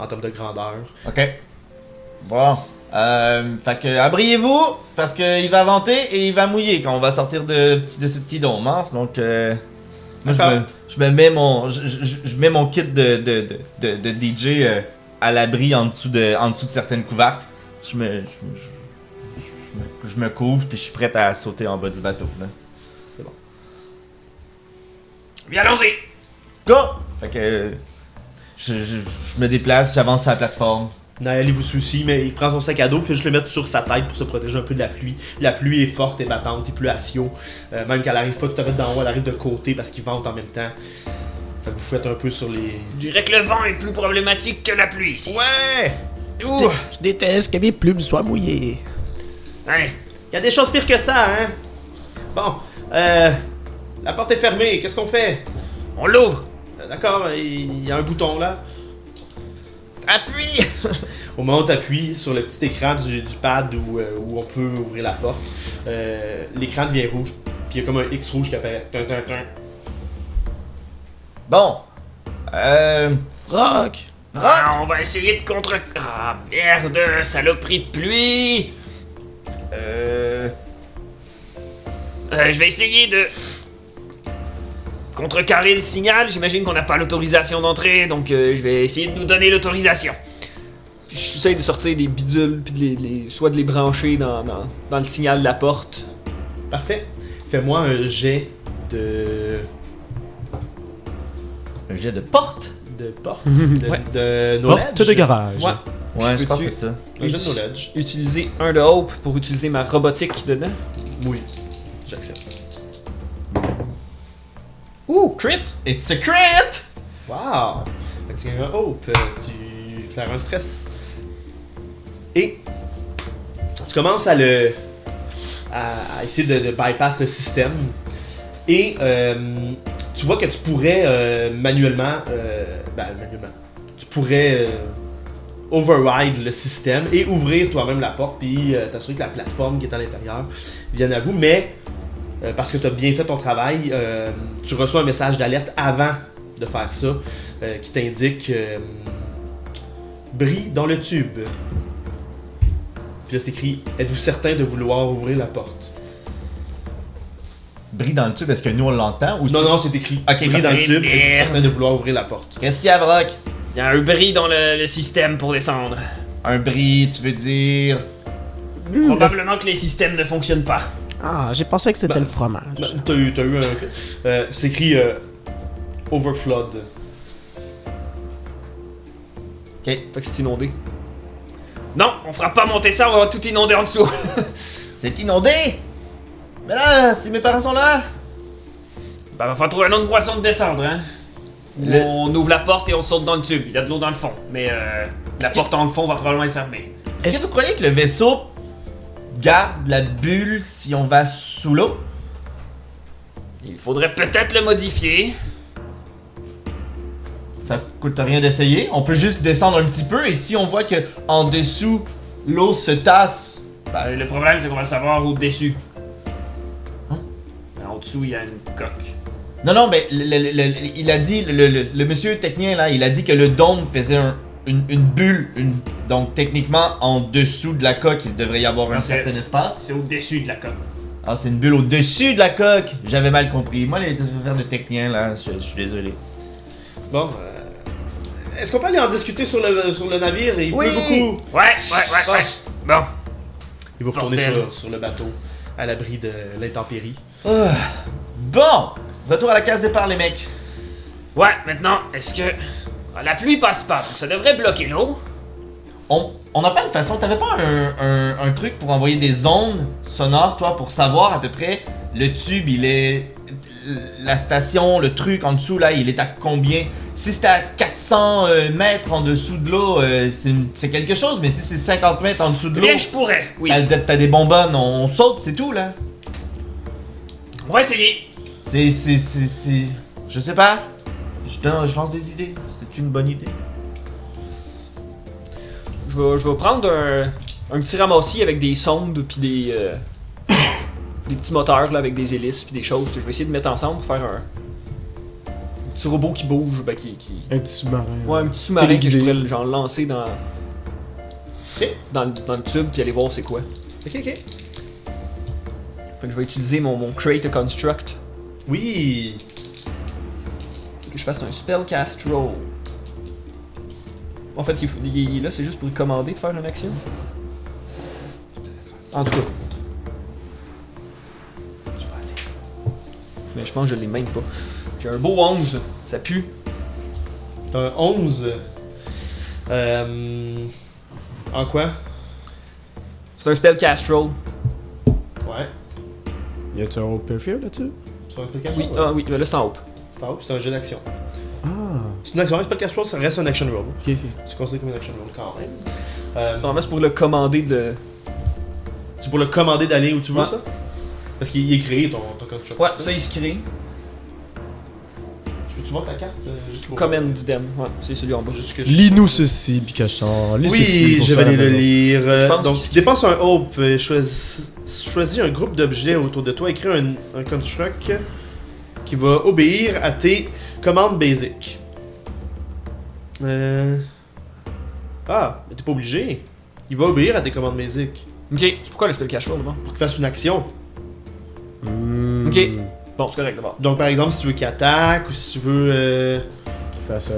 en termes de grandeur. Ok. Bon. Fait que, abriez-vous, parce qu'il va venter et il va mouiller quand on va sortir de ce petit dôme, hein. Donc, moi, je mets mon kit de DJ à l'abri en dessous de certaines couvertes. Je me couvre, puis je suis prêt à sauter en bas du bateau, là. C'est bon. Bien, allons-y! Go! Fait que, je me déplace, j'avance à la plateforme. Naël, il vous suit aussi, mais il prend son sac à dos, il fait juste le mettre sur sa tête pour se protéger un peu de la pluie. La pluie est forte et battante, il pleut à Sio. Même qu'elle arrive pas tout à fait d'en haut, elle arrive de côté parce qu'il vente en même temps. Ça vous fouette un peu sur les... Je dirais que le vent est plus problématique que la pluie ici. Ouais! Je déteste que mes plumes soient mouillées. Allez, Il y a des choses pires que ça, hein? Bon, la porte est fermée, qu'est-ce qu'on fait? on l'ouvre. D'accord, il y a un bouton là. Appuie! Au moment où tu appuies sur le petit écran du pad où on peut ouvrir la porte, l'écran devient rouge, puis il y a comme un X rouge qui apparaît. Tin, tin, tin. Bon. Rock! Ah, on va essayer de contre... Ah, merde, saloperie de pluie. Je vais essayer de... contrecarrer le signal. J'imagine qu'on n'a pas l'autorisation d'entrer, donc je vais essayer de nous donner l'autorisation. Puis j'essaie de sortir des bidules, puis soit de les brancher dans le signal de la porte. Parfait. Fais-moi un jet de... Un jet de porte? de porte, Ouais. de knowledge. Porte de garage. Ouais. Ouais, je Peux-tu- pense que c'est ça. Un jet de knowledge. Utiliser un de Hope pour utiliser ma robotique dedans. Oui, j'accepte. Ouh, crit! It's a crit! Wow! Fait que tu gagnes un hope, tu claires un stress. Et tu commences à essayer de bypass le système. Et tu vois que tu pourrais manuellement, tu pourrais override le système et ouvrir toi-même la porte, puis t'assurer que la plateforme qui est à l'intérieur vienne à vous. Mais parce que tu as bien fait ton travail, tu reçois un message d'alerte avant de faire ça qui t'indique bris dans le tube. Puis là c'est écrit, êtes-vous certain de vouloir ouvrir la porte? Bris dans le tube, est-ce que nous on l'entend ou Non, c'est écrit, Ok, bris dans le parfait. tube, êtes-vous Merde. certain de vouloir ouvrir la porte? Qu'est-ce qu'il y a, Brock? Il y a un bris dans le système pour descendre. Un bris, tu veux dire... Probablement que les systèmes ne fonctionnent pas. Ah, j'ai pensé que c'était Ben, le fromage. T'as eu un... c'est écrit overflood. Ok. Fait que c'est inondé. Non, on fera pas monter ça, on va tout inonder en dessous. C'est inondé! Mais là, si mes parents sont là... Bah, va falloir trouver un autre poisson de descendre, hein. Le- On ouvre la porte et on saute dans le tube. Il y a de l'eau dans le fond, mais la que- porte en le fond va probablement être fermée. Est-ce que vous croyez que le vaisseau garde la bulle si on va sous l'eau? Il faudrait peut-être le modifier. Ça coûte rien d'essayer. On peut juste descendre un petit peu et si on voit que en dessous l'eau se tasse, Bah, le problème, c'est qu'on va le savoir au-dessus. Hein? En dessous, il y a une coque. Non, mais il a dit, le monsieur technicien là, il a dit que le dôme faisait une bulle. Donc techniquement, en dessous de la coque, il devrait y avoir un Non, c'est- certain espace. C'est au-dessus de la coque. Ah, c'est une bulle au-dessus de la coque. J'avais mal compris. Moi, les affaires de technicien là, je suis désolé. Bon, est-ce qu'on peut aller en discuter sur le navire? Il Oui. pleut beaucoup. Ouais. Bon. Il va retourner Bordel. sur le bateau, à l'abri de l'intempérie. Bon, retour à la case départ les mecs. Ouais, maintenant, est-ce que... La pluie passe pas, donc ça devrait bloquer l'eau. On n'a pas une façon, t'avais pas un truc pour envoyer des ondes sonores, toi, pour savoir à peu près le tube, il est... la station, le truc en dessous, là, il est à combien? Si c'est à 400 mètres en dessous de l'eau, c'est quelque chose, mais si c'est 50 mètres en dessous de Eh l'eau, bien, je pourrais, oui. t'as des bonbonnes, on saute, c'est tout, là. On va essayer. C'est... Je sais pas. Je lance des idées. C'est une bonne idée. Je vais prendre un petit ramassis avec des sondes puis des petits moteurs là, avec des hélices puis des choses que je vais essayer de mettre ensemble pour faire un petit robot qui bouge, ben qui... Un petit sous-marin. Ouais, un petit sous-marin que je Téléguidé. pourrais genre lancer dans le tube puis aller voir c'est quoi. Ok. Fait que je vais utiliser mon Create a Construct. Oui. Faut que je fasse un Spellcast Roll. En fait, il est là, c'est juste pour lui commander de faire une action. En tout cas. Mais je pense que je l'ai même pas. J'ai un beau 11, ça pue. T'as un 11. En quoi? C'est un Spellcast Roll. Ouais. Y a-tu un Hope Fear là-dessus? Sur un podcast? Oui, Ouais. ah oui, mais là c'est en haut. C'est en haut, c'est un jeu d'action. Ah, C'est une action, c'est pas le cash roll, ça reste un action roll. ok. C'est considéré comme une action roll quand même. Normalement c'est pour le commander de... C'est pour le commander d'aller où tu veux Ouais. ça? Parce qu'il est créé ton construct. Ouais, c'est ça il se crée. Tu vois ta carte? Juste pour... Command dem, ouais, c'est celui en bas. Juste que je- Lis-nous ceci, Pikachu. Lis ceci Oui, pour je ça à vais la aller le maison. lire. Je pense Donc, qu'il- dépense un hope, choisis un groupe d'objets autour de toi, écris un construct qui va obéir à tes commandes basiques. Ah, mais t'es pas obligé. Il va obéir à tes commandes basiques Ok, c'est pourquoi le Spellcast Roll d'abord? pour qu'il fasse une action. Ok. Bon, c'est correct d'abord. Donc, par exemple, si tu veux qu'il attaque ou si tu veux. Qu'il fasse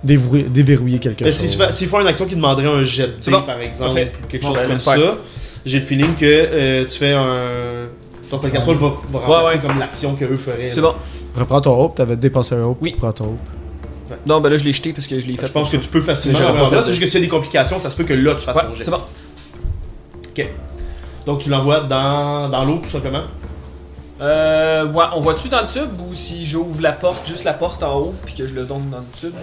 déverrouiller quelque Ben, chose. s'il faut une action qui demanderait un jet de C'est dés, bon. par exemple, Parfait. ou quelque Bon, chose ben, comme laisse faire. ça, j'ai le feeling que tu fais un. Ton podcast va remplacer ouais. comme l'action qu'eux feraient. C'est là. bon. Reprends ton Hope, t'avais dépensé un Hope. Oui. Prends ton Hope. Non, ben là je l'ai jeté parce que je l'ai fait. Je pense que pour tu peux facilement. Mais j'aurais pas Là, fait c'est de- juste que s'il y a des complications, ça se peut que là tu fasses ça. ton Ouais, jet. c'est bon. Donc tu l'envoies dans l'eau tout simplement. Ouais, on voit-tu dans le tube ou si j'ouvre la porte, juste la porte en haut, puis que je le donne dans le tube?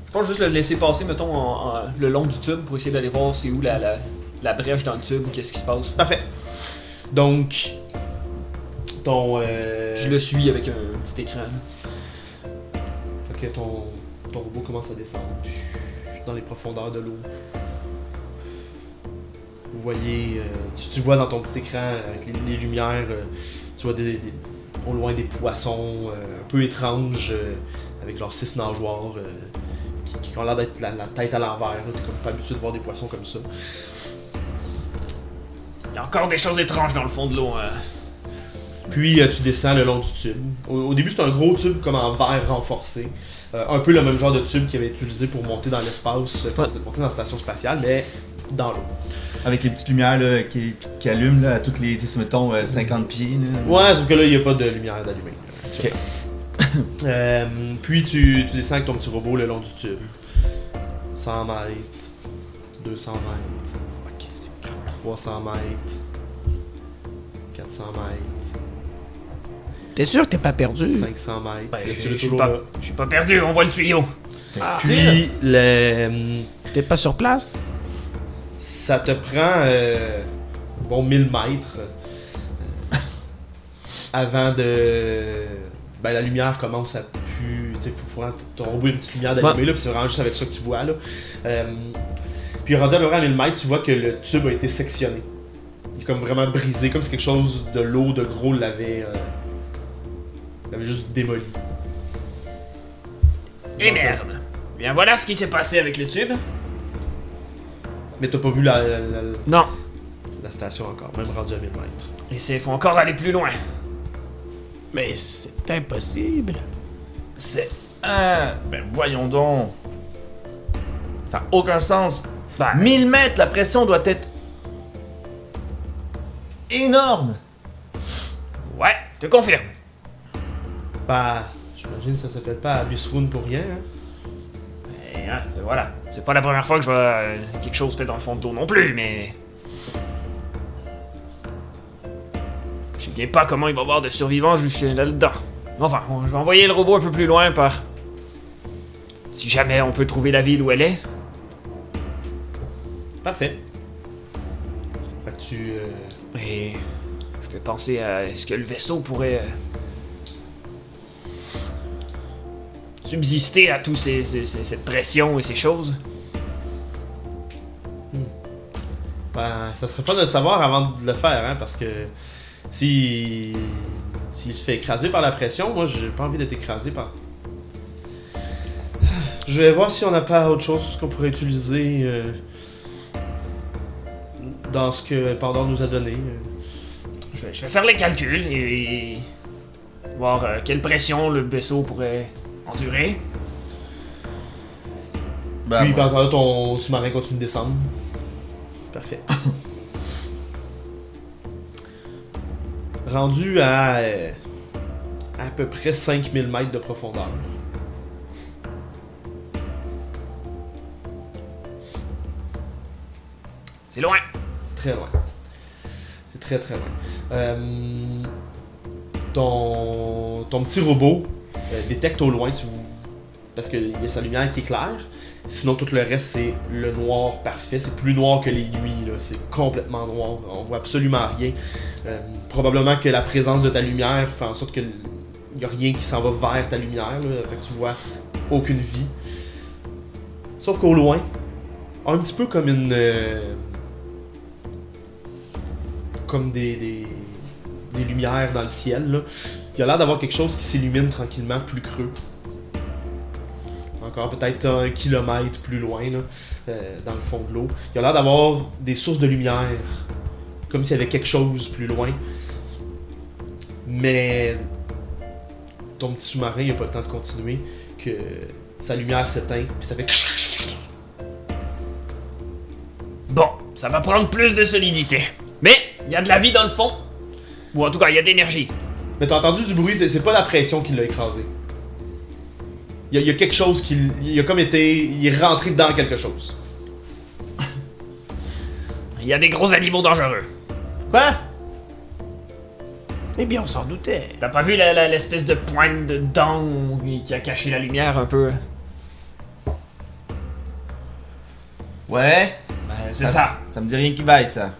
Je pense juste le laisser passer, mettons, le long du tube pour essayer d'aller voir c'est où la brèche dans le tube ou qu'est-ce qui se passe. Parfait. Donc ton. Je le suis avec un petit écran. là. Ok, ton robot commence à descendre dans les profondeurs de l'eau. Vous voyez, tu vois dans ton petit écran avec les lumières, tu vois au loin des poissons un peu étranges avec genre 6 nageoires qui ont l'air d'être la tête à l'envers. là. T'es comme pas habitué de voir des poissons comme ça. Il y a encore des choses étranges dans le fond de l'eau. Puis tu descends le long du tube. Au début, c'est un gros tube comme en verre renforcé. Un peu le même genre de tube qu'il avait utilisé pour monter dans l'espace quand vous êtes monté dans la station spatiale, mais dans l'eau. Avec les petites lumières là, qui allument là, à toutes les, tu sais, mettons, 50 pieds. Là. Ouais, sauf que là, il n'y a pas de lumière d'allumée. Ok. Puis tu descends avec ton petit robot le long du tube. 100 mètres, 200 mètres, 300 mètres, 400 mètres, T'es sûr que t'es pas perdu? 500 mètres. Ben, Puis là, tu je l'as suis toujours pas- là. Je suis pas perdu, on voit le tuyau. Puis T'es pas sur place? ça te prend bon 1000 mètres avant de. Ben la lumière commence à plus. Tu sais, faut vraiment ton robot une petite lumière d'allumée là, puis c'est vraiment juste avec ça que tu vois là. Puis rendu à peu près à 1000 mètres, tu vois que le tube a été sectionné. Il est comme vraiment brisé, comme si quelque chose de lourd, de gros l'avait juste démoli. Et merde. Bien voilà ce qui s'est passé avec le tube. Mais t'as pas vu la Non. station encore, même rendu à 1000 mètres. Et c'est faut encore aller plus loin. Mais c'est impossible. C'est ben voyons donc. Ça n'a aucun sens. Bah, 1000 mètres, la pression doit être énorme. ouais, te confirme. Bah, j'imagine que ça s'appelle pas Abyss Rune pour rien. Hein? Et, hein, voilà. C'est pas la première fois que je vois quelque chose fait dans le fond de l'eau non plus, mais. souviens pas comment il va y avoir de survivants jusque là-dedans. Enfin, je vais envoyer le robot un peu plus loin par... Si jamais on peut trouver la ville où elle est. Parfait. Fait que tu... Et je vais penser à est-ce que le vaisseau pourrait subsister à toute cette pression et ces choses. Ben, ça serait fun de le savoir avant de le faire, hein, parce que s'il se fait écraser par la pression, moi j'ai pas envie d'être écrasé par... Je vais voir si on n'a pas autre chose qu'on pourrait utiliser dans ce que Pandore nous a donné. Je vais faire les calculs et voir quelle pression le vaisseau pourrait endurer. Ben, Puis moi, pendant là, ton sous-marin continue de descendre. Parfait. Rendu à peu près 5000 mètres de profondeur. C'est loin. Très loin. C'est très très loin. Ton petit robot détecte au loin, parce qu'il y a sa lumière qui est claire. Sinon, tout le reste, c'est le noir parfait. C'est plus noir que les nuits, là. C'est complètement noir. On voit absolument rien. Probablement que la présence de ta lumière fait en sorte qu'il n'y a rien qui s'en va vers ta lumière, là. Fait que tu vois aucune vie. Sauf qu'au loin, un petit peu comme une... comme des lumières dans le ciel, là. Il y a l'air d'avoir quelque chose qui s'illumine tranquillement, plus creux. Encore peut-être 1 kilomètre plus loin, là, dans le fond de l'eau. Il y a l'air d'avoir des sources de lumière, comme s'il y avait quelque chose plus loin. Mais ton petit sous-marin, il n'a pas le temps de continuer, que sa lumière s'éteint, puis ça fait... Bon, ça va prendre plus de solidité. Mais il y a de la vie dans le fond. Ou en tout cas, il y a de l'énergie. Mais t'as entendu du bruit, c'est pas la pression qui l'a écrasé. Il y a quelque chose qui... Il a comme été... Il est rentré dans quelque chose. Il y a des gros animaux dangereux. Quoi? Eh bien, on s'en doutait. T'as pas vu l'espèce de pointe de dent qui a caché la lumière un peu? ouais, Ben, c'est ça. ça me dit rien qui vaille, ça.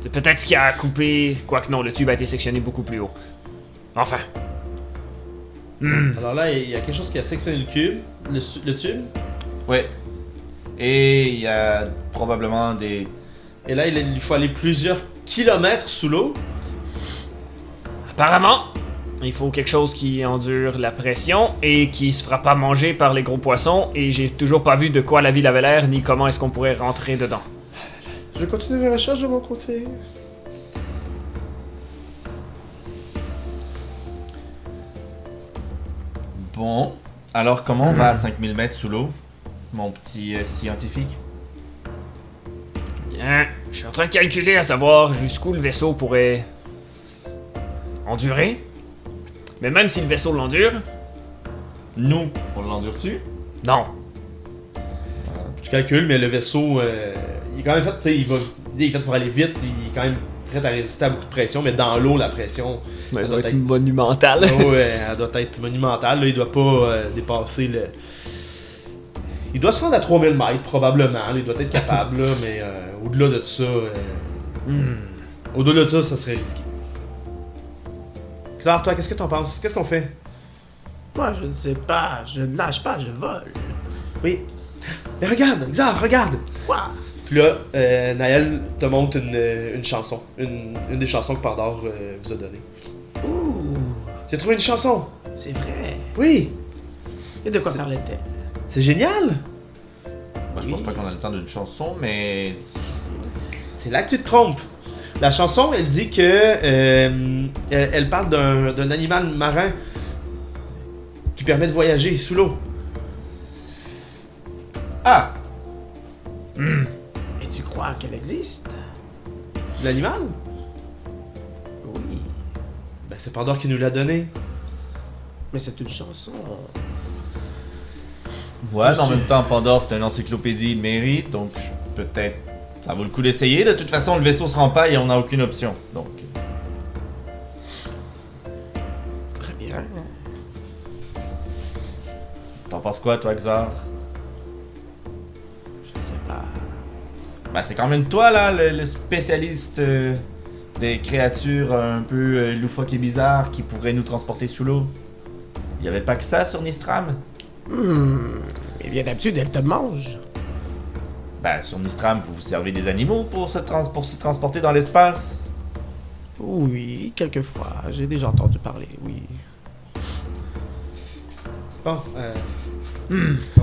C'est peut-être ce qui a coupé... Quoique non, le tube a été sectionné beaucoup plus haut. Enfin. Alors là, il y a quelque chose qui a sectionné le cube, le tube. Ouais. Et il y a probablement des... Et là, il faut aller plusieurs kilomètres sous l'eau. Apparemment, il faut quelque chose qui endure la pression et qui se fera pas manger par les gros poissons. Et j'ai toujours pas vu de quoi la ville avait l'air, ni comment est-ce qu'on pourrait rentrer dedans. Je continue mes recherches de mon côté. Bon. Alors, comment on va à 5000 mètres sous l'eau, mon petit scientifique? Bien, je suis en train de calculer à savoir jusqu'où le vaisseau pourrait endurer. Mais même si le vaisseau l'endure, Nous, on l'endure-tu? non. Tu calcules, mais le vaisseau, il est quand même fait, tu sais, il est fait pour aller vite, il est quand même prêt à résister à beaucoup de pression, mais dans l'eau, la pression, Mais ça ça va doit être monumental. elle doit être monumentale, là, il doit pas dépasser le... Il doit se rendre à 3000 mètres, probablement, là, il doit être capable, là, mais au-delà de ça, au-delà de ça, ça serait risqué. Xar, toi, qu'est-ce que t'en penses? Qu'est-ce qu'on fait? Moi, je ne sais pas. Je nage pas, je vole. Oui. Mais regarde, Xar, regarde! Quoi? Puis là, Naël te montre une chanson. Une des chansons que Pandore vous a données. Ouh, J'ai trouvé une chanson! c'est vrai. Oui! Et de quoi parlait-elle? C'est génial! Moi, je pense pas qu'on a le temps d'une chanson, mais... C'est là que tu te trompes. La chanson, elle dit que... elle parle d'un animal marin qui permet de voyager sous l'eau. Ah! Et tu crois qu'elle existe? L'animal? Oui. Ben, c'est Pandore qui nous l'a donné. Mais c'est une chanson. Ouais, mais en même temps, Pandore, c'est une encyclopédie de mérite, donc peut-être ça vaut le coup d'essayer. De toute façon, le vaisseau se rend pas et on n'a aucune option, donc... penses quoi, toi, Xar? Je sais pas. Ben, c'est quand même toi, là, le spécialiste des créatures un peu loufoques et bizarres qui pourraient nous transporter sous l'eau. Y avait pas que ça sur Nistram? Mais bien d'habitude, elle te mange. Ben, sur Nistram, vous vous servez des animaux pour se transporter dans l'espace? Oui, quelquefois. J'ai déjà entendu parler, oui. Bon,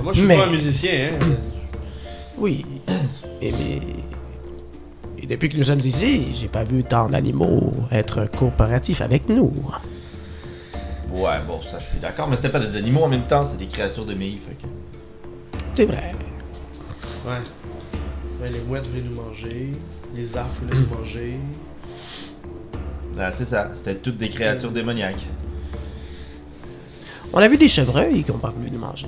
moi je suis Mais- pas un musicien, hein. Oui. Et depuis que nous sommes ici, j'ai pas vu tant d'animaux être coopératifs avec nous. Ouais, bon, ça, je suis d'accord, mais c'était pas des animaux en même temps, c'est des créatures de Mei, fait que... C'est vrai. Ouais. Ouais, les mouettes voulaient nous manger, les arbres voulaient nous manger. Ben, c'est ça, c'était toutes des créatures démoniaques. On a vu des chevreuils qui ont pas voulu nous manger.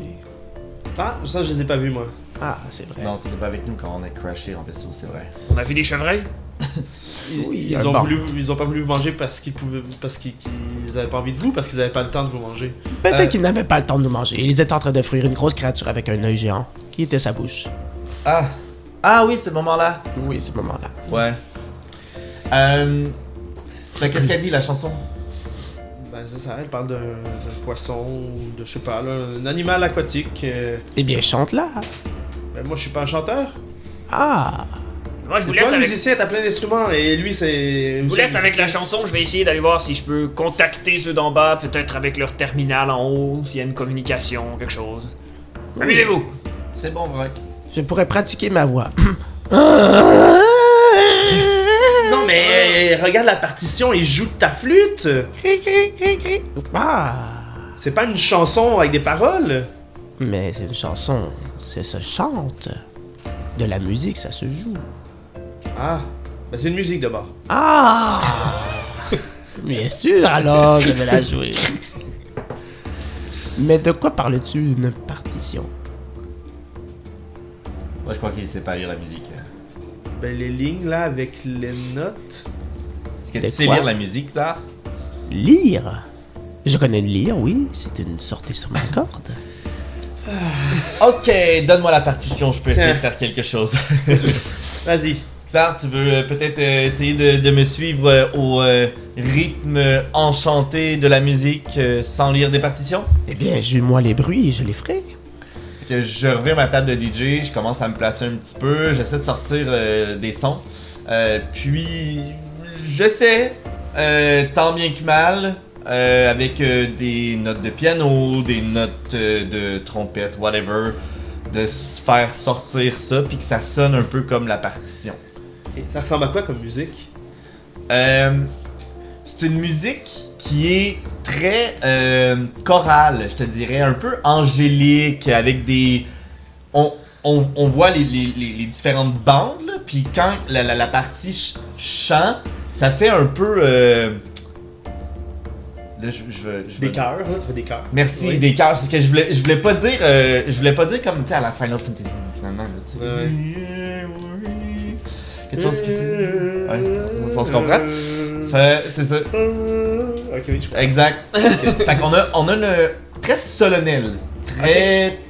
Ah, ça je les ai pas vus moi. Ah, c'est vrai. Non, t'étais pas avec nous quand on a crashé en vaisseau, c'est vrai. On a vu des chevreuils? Oui, Ils un ont, banc. ils ont pas voulu vous manger parce qu'ils avaient pas envie de vous, parce qu'ils avaient pas le temps de vous manger. Peut-être qu'ils n'avaient pas le temps de nous manger. Ils étaient en train de frire une grosse créature avec un œil géant qui était sa bouche. Ah oui, ce moment-là. Oui, ce moment-là. Ouais. Ben, qu'est-ce qu'elle dit, la chanson? Ben c'est ça, elle parle d'un poisson, de je sais pas, là, un animal aquatique. Eh bien, chante-la. Ben moi je suis pas un chanteur. Ah. Moi, je vous Toi laisse le avec... musicien, t'as plein d'instruments et lui c'est... Je vous laisse avec la chanson, je vais essayer d'aller voir si je peux contacter ceux d'en bas, peut-être avec leur terminal en haut, s'il y a une communication, quelque chose. Amusez-vous! C'est bon, Brock. Je pourrais pratiquer ma voix. Non mais regarde la partition et joue de ta flûte. Ah. C'est pas une chanson avec des paroles. Mais c'est une chanson. Ça se chante. De la musique, ça se joue. Ah, ben c'est une musique d'abord. Ah. Bien sûr, alors, je vais la jouer. Mais de quoi parles-tu d'une partition? Moi, je crois qu'il sait pas lire la musique. Ben les lignes là avec les notes. Est-ce que De tu sais quoi? lire la musique, ça? Lire? Je connais lire, oui. C'est une sorte d'instrument à cordes. Ok, donne-moi la partition, je peux essayer Tiens. de faire quelque chose. Vas-y. Xar, tu veux peut-être essayer de me suivre au rythme enchanté de la musique sans lire des partitions? Eh bien, joue-moi les bruits et je les ferai. Fait que je reviens ma table de DJ, je commence à me placer un petit peu, j'essaie de sortir des sons. Puis, j'essaie, tant bien que mal, avec des notes de piano, des notes de trompette, whatever, de faire sortir ça, puis que ça sonne un peu comme la partition. Ok, ça ressemble à quoi comme musique? C'est une musique qui est très chorale, je te dirais, un peu angélique, avec des... On voit les différentes bandes, là, puis quand la partie chante, ça fait un peu... Là, je Des vais- chœurs, là, ça fait des chœurs. Merci, Oui. des cœurs, parce que je voulais pas dire... je voulais pas dire comme, tu sais, à la Final Fantasy, finalement, là, tu sais. Ouais. Quelque chose qui... Ouais, ça se comprend? C'est ça. Ok, oui, je comprends. Exact. Fait qu'on a le très solennel.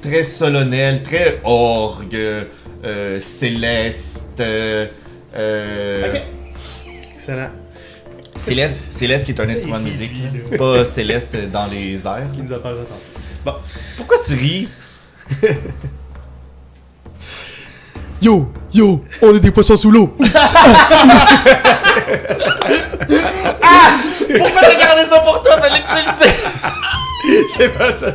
Très solennel, très orgue, céleste. Ok. Excellent. Céleste qui est un instrument de musique, là. Pas céleste dans les airs. Qui nous a parlé tantôt. Pourquoi tu ris? Yo, on est des poissons sous l'eau. Pourquoi t'as gardé ça pour toi? Fallait que tu le dises! C'est pas ça.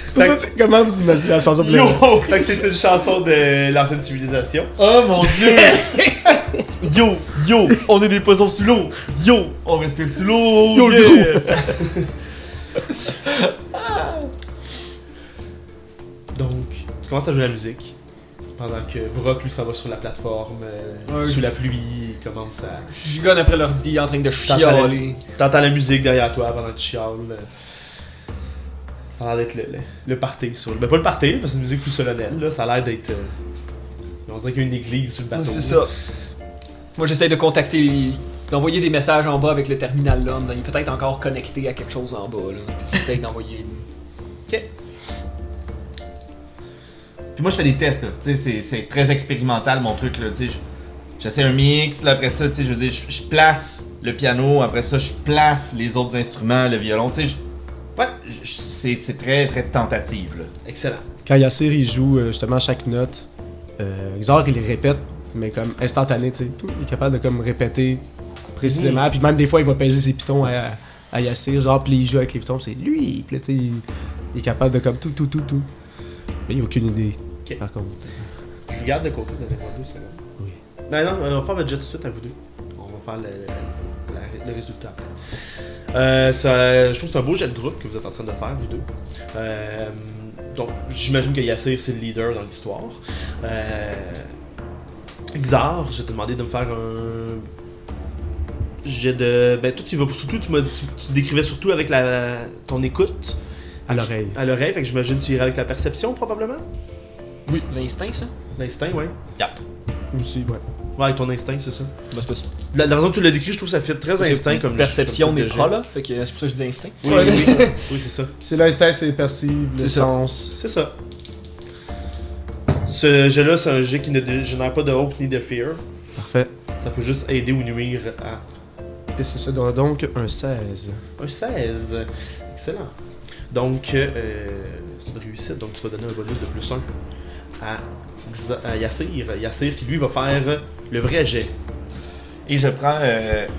C'est pour ça que comment vous imaginez la chanson Yo! Fait que c'est une chanson de l'ancienne civilisation. Oh mon dieu! Yo! On est des poissons sous l'eau! Yo! On respire sous l'eau! Yo, le yeah! Donc, tu commences à jouer la musique. Pendant que Vrock, lui, s'en va sur la plateforme, Ouais, sous je- la pluie, il commence à... Je gonne après l'ordi en train de chialer. T'entends la musique derrière toi pendant que tu chiales. Ça a l'air d'être le party sur le... Ben pas le party, parce que c'est une musique plus solennelle, là. Ça a l'air d'être... On dirait qu'il y a une église sur le bateau. C'est ça. Moi, j'essaie de contacter, d'envoyer des messages en bas avec le terminal là, en me disant il est peut-être encore connecté à quelque chose en bas. Là. J'essaie d'envoyer Puis moi, je fais des tests, là. Tu sais, c'est très expérimental, mon truc, là. Tu sais, j'essaie un mix, là, après ça, tu sais, je veux dire, je place le piano, après ça, je place les autres instruments, le violon, tu sais, ouais, c'est très, très tentative, là. Excellent. Quand Yassir il joue justement chaque note, Xar il les répète, mais comme instantané, tu sais. Il est capable de comme répéter précisément, puis même des fois il va peser ses pitons à Yassir, genre, puis il joue avec les pitons, c'est lui, puis là, tu sais, il est capable de comme tout. Mais il a aucune idée, Ok. par contre. Je vous garde de côté, donnez-moi 2 secondes. Oui. Non, on va faire votre jet tout de suite à vous deux. On va faire le résultat après. Je trouve que c'est un beau jet de groupe que vous êtes en train de faire, vous deux. Donc, j'imagine que Yassir, c'est le leader dans l'histoire. Xar, je vais te demander de me faire un jet de... Ben, toi, tu vas surtout, tu te décrivais surtout avec ton écoute. À l'oreille. À l'oreille, fait que j'imagine que tu irais avec la perception, probablement? L'instinct, ça? L'instinct, ouais. Aussi, ouais. Ouais, avec ton instinct, c'est ça. Ben, c'est pas ça. La façon que tu l'as décrit, je trouve que ça fait très instinct comme perception comme n'est type de pas jet. là, fait que c'est pour ça que je dis instinct. Oui, Ouais. oui, c'est ça. C'est l'instinct, c'est perceive, le C'est ça. sens. C'est ça. Ce jet-là, c'est un jet qui ne génère pas de hope ni de fear. Parfait. Ça peut juste aider ou nuire à Et c'est ça, donc un 16. un 16. Excellent. Donc, c'est une réussite, donc tu vas donner un bonus de plus 1 à Yassir. Yassir qui lui va faire le vrai jet. Et je prends,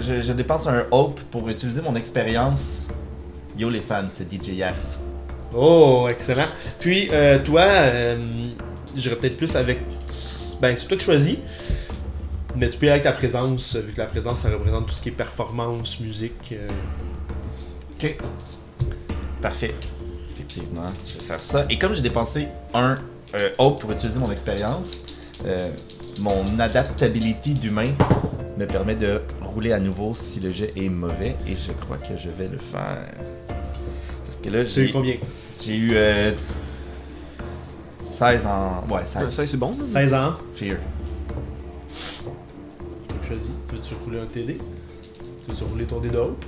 je dépense un hope pour utiliser mon expérience. Yo les fans, c'est DJ Yass. Oh, excellent. Puis, toi, j'irais peut-être plus avec... Ben, c'est toi qui choisis. Mais tu peux y aller avec ta présence, vu que la présence, ça représente tout ce qui est performance, musique. Ok. Parfait. Effectivement, je vais faire ça. Et comme j'ai dépensé un hope pour utiliser mon expérience, mon adaptability d'humain me permet de rouler à nouveau si le jet est mauvais. Et je crois que je vais le faire. Parce que là, Tu sais combien? j'ai eu 16 en... Ouais, 16. Ça, c'est bon. là. 16 ans. Fear. Tu choisis. Veux-tu rouler un TD? Tu veux rouler ton dé de hope?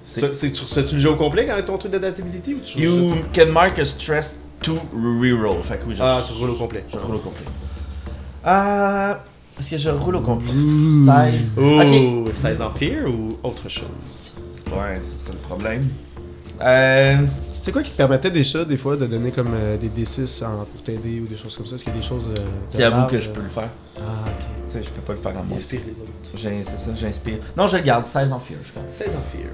C'est- C'est-tu le jeu au complet quand ton truc d'adaptability ou tu changes You can mark a stress to reroll. Fait que oui, ça? Ah, tu roules au complet. Je roule au complet. Est-ce que je roule au complet? 16. Oh, Ok. 16 en fear ou autre chose? Ouais, c'est ça le problème. C'est quoi qui te permettait déjà, des fois, de donner comme des D6 pour t'aider ou des choses comme ça? Est-ce qu'il y a des choses... C'est à vous que je peux le faire. Ah, ok. Tu sais, je peux pas le faire à Il moi. inspire les autres. C'est ça, j'inspire. Non, je le garde. 16 en fear, je pense. 16 en fear.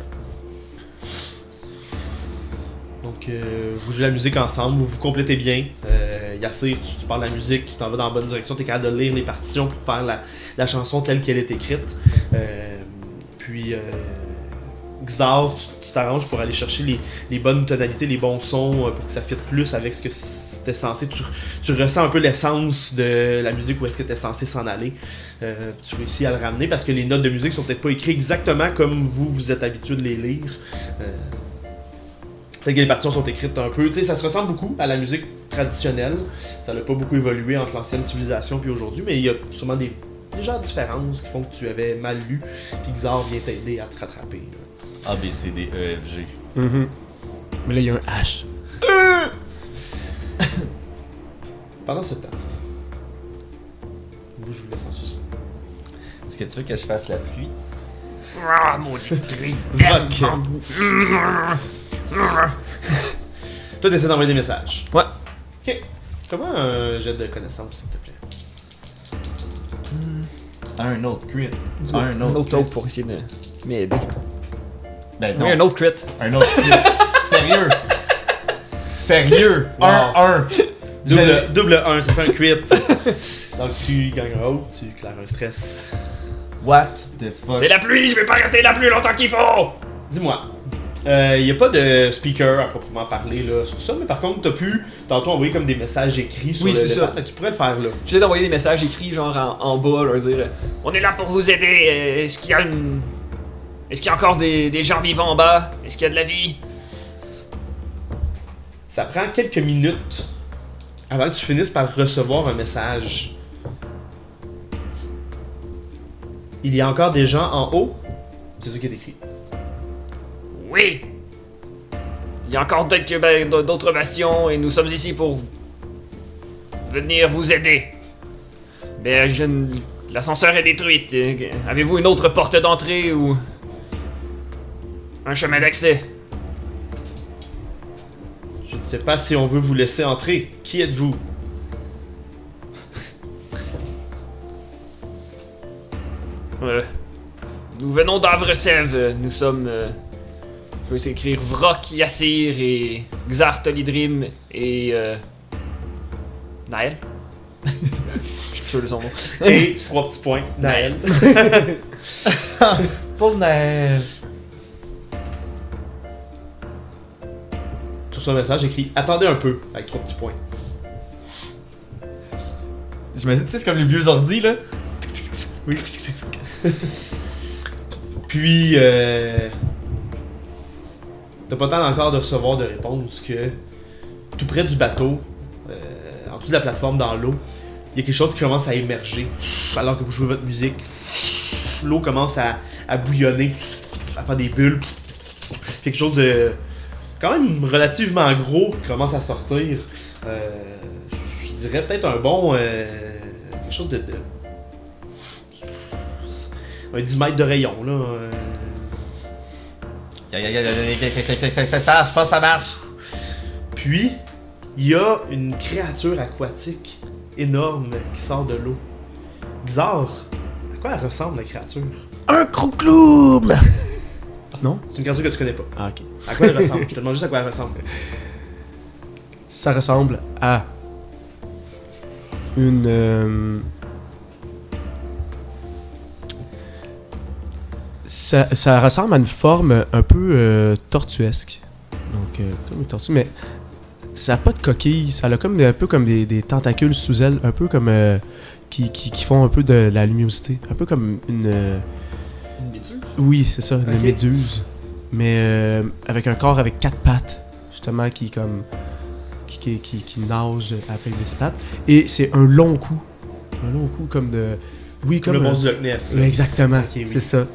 Donc, vous jouez la musique ensemble, vous vous complétez bien. Yassir, tu parles de la musique, tu t'en vas dans la bonne direction, tu es capable de lire les partitions pour faire la chanson telle qu'elle est écrite. Puis, Xar, tu t'arranges pour aller chercher les bonnes tonalités, les bons sons pour que ça fitte plus avec ce que c'était censé. Tu ressens un peu l'essence de la musique, où est-ce que tu es censé s'en aller. Tu réussis à le ramener parce que les notes de musique sont peut-être pas écrites exactement comme vous êtes habitué de les lire. Peut-être que les partitions sont écrites un peu, tu sais, ça se ressemble beaucoup à la musique traditionnelle. Ça n'a pas beaucoup évolué entre l'ancienne civilisation puis aujourd'hui, mais il y a sûrement des légères différences qui font que tu avais mal lu, puis Xar vient t'aider à te rattraper. là. A, B, C, D, E, F, G. Mhm. Mais là, il y a un H. Pendant ce temps, vous, je vous laisse en suspens. Est-ce que tu veux que je fasse la pluie? Ah, maudit gris. Toi, t'essaies d'envoyer des messages. Ouais. Ok. Comment un jet de connaissance, s'il te plaît? Un autre crit. Un autre hope pour essayer de m'aider. Ben Oui, non, un autre crit. un autre crit. Sérieux? Sérieux? Wow. 1-1. Double 1, ça fait un crit. Donc tu gagnes un haut, tu claires un stress. What the fuck? C'est la pluie, je vais pas rester là plus longtemps qu'il faut. Dis-moi, il n'y a pas de speaker à proprement parler là, sur ça, mais par contre, tu as pu tantôt envoyer comme des messages écrits sur Oui, le c'est ça. départ. Tu pourrais le faire là. J'ai d'envoyer des messages écrits, genre en bas, leur dire On est là pour vous aider. Est-ce qu'il y a une. Est-ce qu'il y a encore des gens vivants en bas? Est-ce qu'il y a de la vie? Ça prend quelques minutes avant que tu finisses par recevoir un message. Il y a encore des gens en haut? C'est ça qui est écrit. Oui. Il y a encore d'autres bastions et nous sommes ici pour venir vous aider. Mais l'ascenseur est détruite. Avez-vous une autre porte d'entrée ou un chemin d'accès? Je ne sais pas si on veut vous laisser entrer. Qui êtes-vous? Nous venons d'Avresève. Nous sommes... je vais essayer d'écrire Vrock, Yassir et Xart Lidrim et... Naël? Je suis plus sûr de son nom. Et 3 petits points. Naël. Pauvre Naël. Tu reçois un message écrit « Attendez un peu » avec 3 petits points. J'imagine, tu sais, c'est comme les vieux ordi, là. Oui. Puis, t'as pas le temps encore de recevoir de réponse que tout près du bateau, en dessous de la plateforme dans l'eau, il y a quelque chose qui commence à émerger alors que vous jouez votre musique. L'eau commence à bouillonner, à faire des bulles. Quelque chose de quand même relativement gros qui commence à sortir. Je dirais peut-être un bon... quelque chose de un 10 mètres de rayon, là. Ça, je pense que ça marche. Puis, il y a une créature aquatique énorme qui sort de l'eau. Xar, à quoi elle ressemble, la créature? Un crocloum! Non? C'est une créature que tu connais pas. Ah, ok. À quoi elle ressemble? Je te demande juste à quoi elle ressemble. Ça ressemble à une... Ça ressemble à une forme un peu tortuesque. Donc, comme une tortue, mais ça n'a pas de coquille. Ça a comme un peu comme des tentacules sous elle, un peu comme... qui font un peu de la luminosité. Un peu comme une... Une méduse? Oui, c'est ça, une Ok. méduse. Mais avec un corps avec 4 pattes, justement, qui comme... Qui nage avec des pattes. Et c'est un long cou. Un long cou comme de... Oui, Comme comme... le monstre du Loch Ness. là. Exactement, Ok, oui. c'est ça.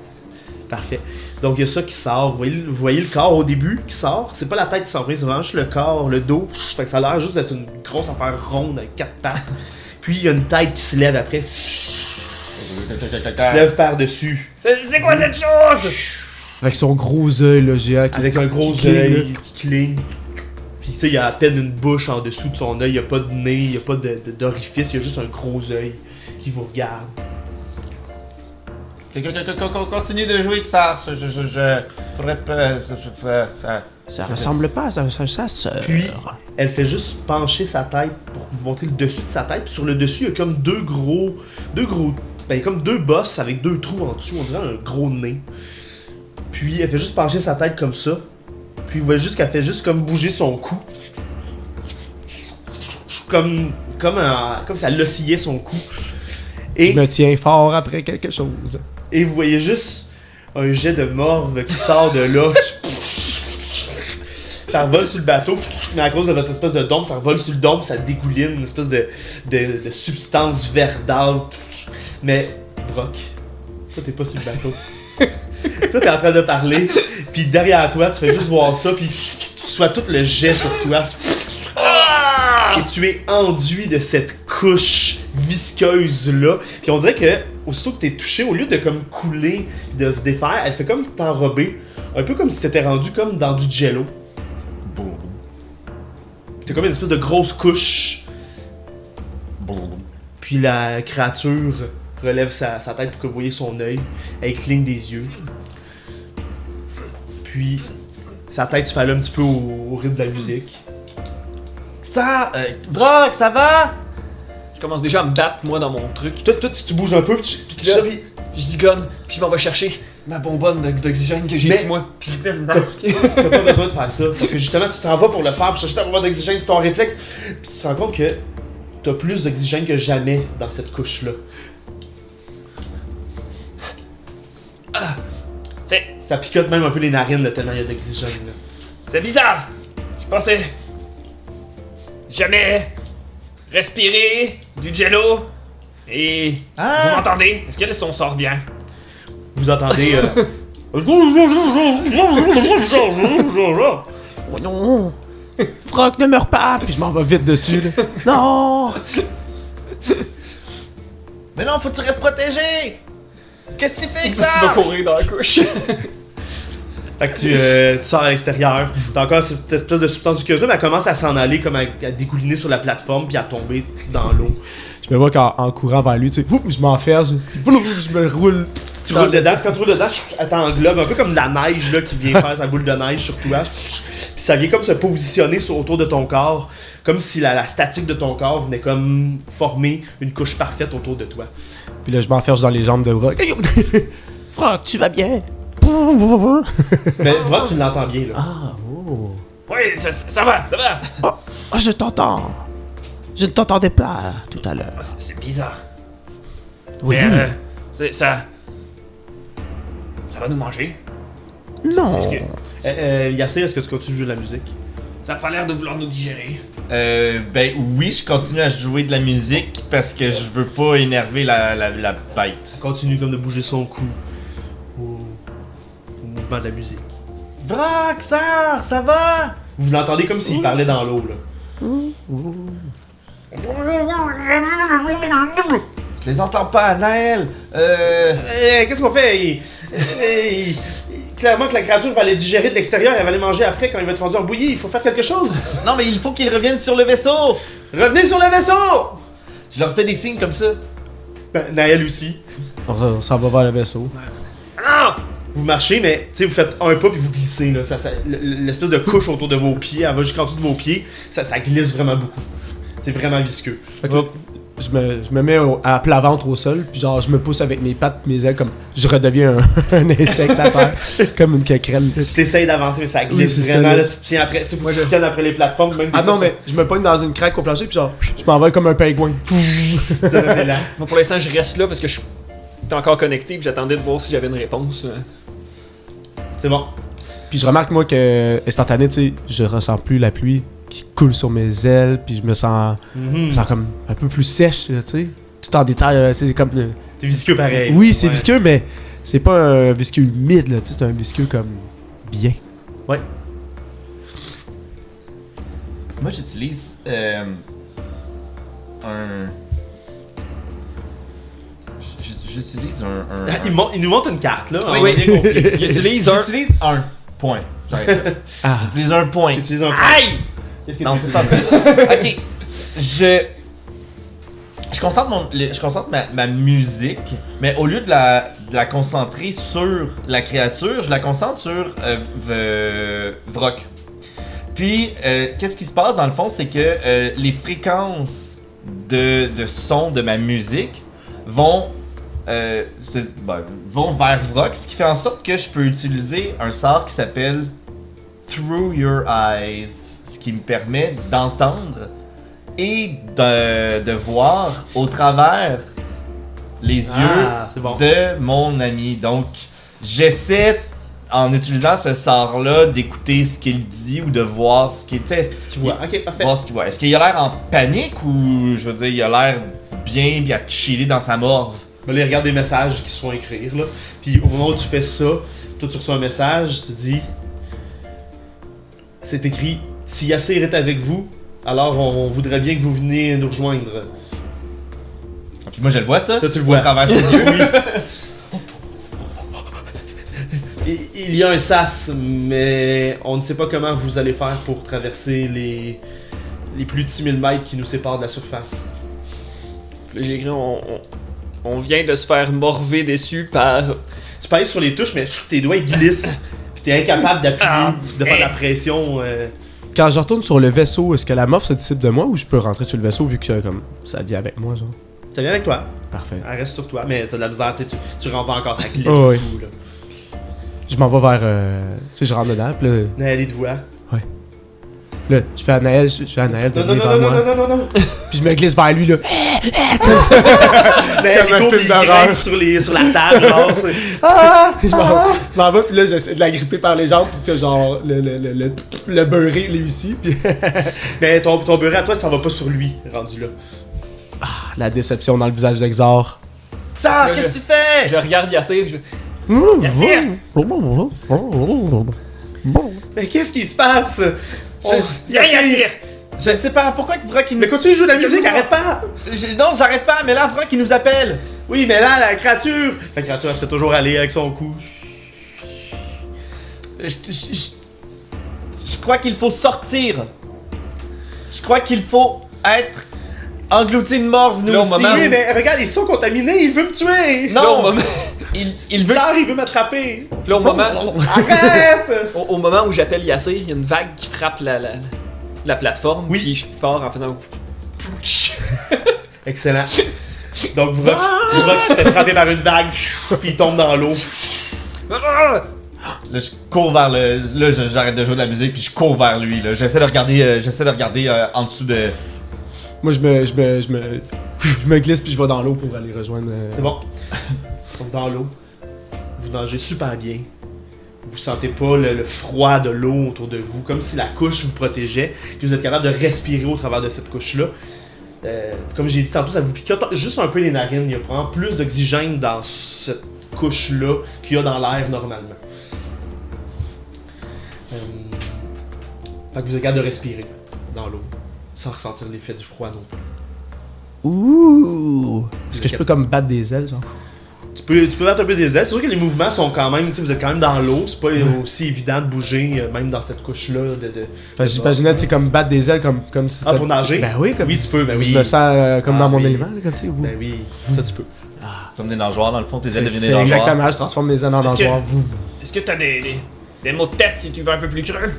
Parfait. Donc, il y a ça qui sort. Vous voyez le corps au début qui sort. C'est pas la tête qui sort, c'est vraiment juste le corps, le dos. Fait que ça a l'air juste d'être une grosse affaire ronde avec 4 pattes. Puis, il y a une tête qui se lève après. Qui se lève par-dessus. C'est quoi cette chose? Avec son gros œil, là, géant. Avec un gros qui cligne, œil qui cligne. Puis, tu sais, il y a à peine une bouche en dessous de son œil. Il n'y a pas de nez, il n'y a pas d'orifice. Il y a juste un gros œil qui vous regarde. Continue de jouer, Xar. Faudrait pas. Ça ressemble pas à sa sœur. Puis, elle fait juste pencher sa tête pour vous montrer le dessus de sa tête. Puis sur le dessus, il y a comme deux gros, ben comme 2 bosses avec 2 trous en dessous. On dirait un gros nez. Puis elle fait juste pencher sa tête comme ça. Puis vous voyez juste qu'elle fait juste comme bouger son cou. Comme si elle oscillait son cou. Je me tiens fort après quelque chose. Et vous voyez juste un jet de morve qui sort de là. Ça revole sur le bateau, mais à cause de votre espèce de dôme, ça revole sur le dôme, ça dégouline, une espèce de substance verdâtre. Mais, Vrock, toi t'es pas sur le bateau. Toi t'es en train de parler, puis derrière toi, tu fais juste voir ça, puis tu reçois tout le jet sur toi. Et tu es enduit de cette couche visqueuse là. Puis on dirait que aussitôt que t'es touché, au lieu de comme couler, de se défaire, elle fait comme t'enrober, un peu comme si t'étais rendu comme dans du jello. T'as comme une espèce de grosse couche. Puis la créature relève sa tête pour que vous voyez son œil. Elle cligne des yeux. Puis sa tête se fait aller un petit peu au rythme de la musique. Ça, Vrock, ça va? Je commence déjà à me battre, moi, dans mon truc. Toi tu bouges un peu, puis tu Là, puis je digonne, puis je m'en vais chercher ma bonbonne d'oxygène que j'ai Mais- sur moi. Puis je mets le t'as masque. t'as pas besoin de faire ça. Parce que justement, tu t'en vas pour le faire, pour chercher ta bombe d'oxygène, c'est ton réflexe. Puis tu te rends compte que t'as plus d'oxygène que jamais dans cette couche-là. C'est Ça picote même un peu les narines, là, tellement il y a d'oxygène. Là. c'est bizarre. Je pensais jamais respirer du jello. Et vous m'entendez? Est-ce que le son sort bien? Vous entendez. Voyons! Vrock, ne meurs pas! Puis je m'en vais vite dessus, là. Non! Mais non, faut que tu restes protégé! Qu'est-ce que tu fais avec ça? Tu vas courir dans la couche. Fait que tu sors à l'extérieur. T'as encore cette espèce de substance visqueuse là, mais elle commence à s'en aller, comme à dégouliner sur la plateforme, puis à tomber dans l'eau. Je me vois qu'en courant vers lui, tu sais, je m'enferge, puis je me roule. Tu roules dedans, quand tu roules dedans, elle t'englobe un peu comme de la neige là, qui vient faire sa boule de neige sur toi. Puis ça vient comme se positionner autour de ton corps, comme si la statique de ton corps venait comme former une couche parfaite autour de toi. Puis là, je m'enferge dans les jambes de Vrock. Vrock, tu vas bien? Mais vraiment, tu l'entends bien là. Ah, oh. Oui, ça va, ça va. Oh, je t'entends. Je ne t'entendais pas tout à l'heure. C'est bizarre. Oui. Mais, ça va nous manger. Non. Est-ce que Yassir, est-ce que tu continues de jouer de la musique? ça a pas l'air de vouloir nous digérer? Ben oui, je continue à jouer de la musique parce que je veux pas énerver la bête. Continue comme de bouger son cou au mouvement de la musique. Vrock, ça va? Vous l'entendez comme s'il parlait dans l'eau là. Je les entends pas, Naël. Qu'est-ce qu'on fait? Clairement que la créature va aller digérer de l'extérieur, elle va aller manger après quand il va être rendu en bouillie. Il faut faire quelque chose. Non, mais il faut qu'ils reviennent sur le vaisseau. Revenez sur le vaisseau! Je leur fais des signes comme ça. Ben, Naël aussi. On s'en va vers le vaisseau. Ah! Vous marchez, mais tu sais, vous faites un pas puis vous glissez. Là. L'espèce de couche autour de vos pieds, elle va jusqu'en dessous de vos pieds. Ça glisse vraiment beaucoup. C'est vraiment visqueux. Fait que là, je me mets à plat ventre au sol, puis genre, je me pousse avec mes pattes, mes ailes, comme je redeviens un insecte à terre, comme une coquerelle. T'essayes d'avancer, mais ça glisse Oui, c'est vraiment. ça, Là, là. tu te tiens après, tu te tiens après les plateformes. Même Ah non, mais je me pogne dans une craque au plancher, puis genre, je m'en vais comme un pingouin. Moi, pour l'instant, je reste là parce que je suis encore connecté puis j'attendais de voir si j'avais une réponse. C'est bon. Puis je remarque, moi, que instantané, tu sais, je ressens plus la pluie qui coule sur mes ailes, puis je me sens comme un peu plus sèche, tu sais. Tout en détail, c'est comme... T'es visqueux pareil. Oui, c'est Ouais. visqueux, mais c'est pas un visqueux humide, là, tu sais, c'est un visqueux comme bien. Ouais. Moi, j'utilise J'utilise un... Il nous montre une carte, là. Oui, on a bien compris. Il utilise un. J'utilise un point. J'arrête là. Ah. J'utilise un point. Tu utilises un Aïe! Qu'est-ce que Non, tu c'est fais? pas Ok. Je concentre ma musique, mais au lieu de la concentrer sur la créature, je la concentre sur Vrock. Puis, qu'est-ce qui se passe dans le fond, c'est que les fréquences de son de ma musique vont vers Vrock, ce qui fait en sorte que je peux utiliser un sort qui s'appelle Through Your Eyes, ce qui me permet d'entendre et de voir au travers les yeux c'est bon. de mon ami. Donc, j'essaie, en utilisant ce sort-là, d'écouter ce qu'il dit ou de voir ce qu'il... Tu vois. Ok, parfait. Voir ce qu'il voit. Est-ce qu'il a l'air en panique ou, je veux dire, il a l'air bien chillé dans sa morve? Ben là, il regarde des messages qui se font écrire, là. Puis au moment où tu fais ça, toi, tu reçois un message, tu dis... C'est écrit « Si Yassir est avec vous, alors on voudrait bien que vous veniez nous rejoindre. Puis moi, je le vois, ça? Ça, tu le vois. À travers ses yeux? Il y a un sas, mais on ne sait pas comment vous allez faire pour traverser les plus de 6000 mètres qui nous séparent de la surface. Là, j'ai écrit on vient de se faire morver dessus par. Tu pèses sur les touches, mais tes doigts ils glissent. Puis t'es incapable d'appuyer, de faire la pression. Quand je retourne sur le vaisseau, est-ce que la morphe se dissipe de moi ou je peux rentrer sur le vaisseau vu que comme ça vient avec moi, genre? Ça vient avec toi. Parfait. Elle reste sur toi, mais t'as de la misère, tu rentres pas encore, ça glisse Oh, oui. beaucoup. Là. Je m'en vais vers... tu sais, je rentre dedans, pis là... Naël, il te voit. Là, je fais à Naël, de Non, venir vers moi. non. Puis je me glisse vers lui, là. Naël, Comme un il court, film il d'horreur. grimpe sur la table, genre, c'est- Ah! Je m'en vais, puis là, j'essaie de la gripper par les jambes pour que, genre, le beurré réussit, puis... Mais ton beurré à toi, ça va pas sur lui, rendu là. La déception dans le visage d'Exor. Ça, Là, qu'est-ce que tu fais? Je regarde Yassir puis Yassir! Mais qu'est-ce qui se passe? Viens, Yassir! Je ne sais pas pourquoi que Vrock il Mais nous... continue de jouer de la musique, arrête pas! Non, j'arrête pas, mais là, Vrock il nous appelle! Oui, mais là, la créature, elle se fait toujours aller avec son cou. Je crois qu'il faut sortir. Je crois qu'il faut être englouti de morve, nous Là, au aussi. moment Oui, mais regarde, ils sont contaminés, il veut me tuer! Là, au Non, moment, il veut... Bizarre, il veut m'attraper! là, au moment, Arrête! au moment où j'appelle Yassir, il y a une vague qui frappe la plateforme. Oui. Puis je pars en faisant. Excellent. Donc, Vrock se fait frapper par une vague, puis il tombe dans l'eau. Là, je cours vers le... Là, j'arrête de jouer de la musique, puis je cours vers lui, là. J'essaie de regarder en dessous de... Moi, je me glisse puis je vais dans l'eau pour aller rejoindre. C'est bon. Donc, dans l'eau, vous nagez super bien. Vous sentez pas le froid de l'eau autour de vous, comme si la couche vous protégeait, puis vous êtes capable de respirer au travers de cette couche-là. Comme j'ai dit tantôt, ça vous picote juste un peu les narines. Il y a probablement plus d'oxygène dans cette couche-là qu'il y a dans l'air normalement. Fait que vous êtes capable de respirer dans l'eau, sans ressentir l'effet du froid non plus. Ouh! Est-ce que je peux comme battre des ailes, genre? Tu peux battre un peu des ailes. C'est sûr que les mouvements sont quand même, tu sais, vous êtes quand même dans l'eau. C'est pas aussi évident de bouger, même dans cette couche-là. Enfin, j'imaginais, tu sais, comme battre des ailes comme si Ah, pour nager? Ben oui, comme. Oui, tu peux, ben oui. Je me sens comme Ah, dans mon oui. élément, là, comme tu sais. Ben oui, ça tu peux. Comme des nageoires, dans le fond, tes ailes deviennent des C'est nageoires. exactement, je transforme mes ailes en Est-ce que- nageoires. Est-ce que t'as des mots de tête si tu veux un peu plus creux?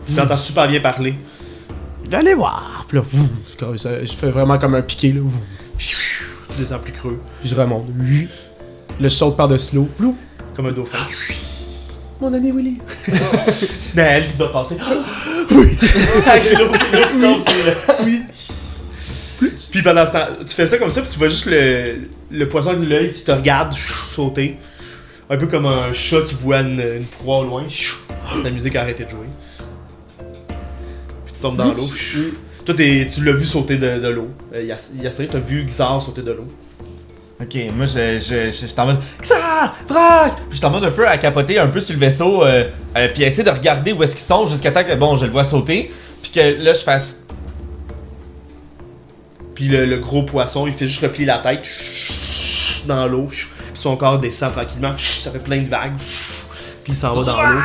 Tu t'entends super bien parler. Allez voir! Puis là, je fais vraiment comme un piqué, là. Tu descends plus creux, Puis je remonte. Là, je saute par-dessus l'eau. Flou! comme un dauphin. Mon ami Willy! Ben, elle qui doit passer. Oui! Avec l'eau qui tombe, c'est là. Oui. Puis pendant ce temps, tu fais ça comme ça, puis tu vois juste le poisson avec l'œil qui te regarde sauter. Un peu comme un chat qui voit une proie au loin. La musique a arrêté de jouer. Puis tu tombes dans l'eau. Toi, tu l'as vu sauter de l'eau. Yassir, t'as vu Xar sauter de l'eau. Ok, moi je t'en mode Xar! Vrock! Puis je t'en mode un peu à capoter un peu sur le vaisseau, puis à essayer de regarder où est-ce qu'ils sont jusqu'à temps que bon, je le vois sauter, puis que là je fasse. Puis le gros poisson, il fait juste replier la tête dans l'eau. Puis son corps descend tranquillement. Ça fait plein de vagues. Puis il s'en va dans l'eau.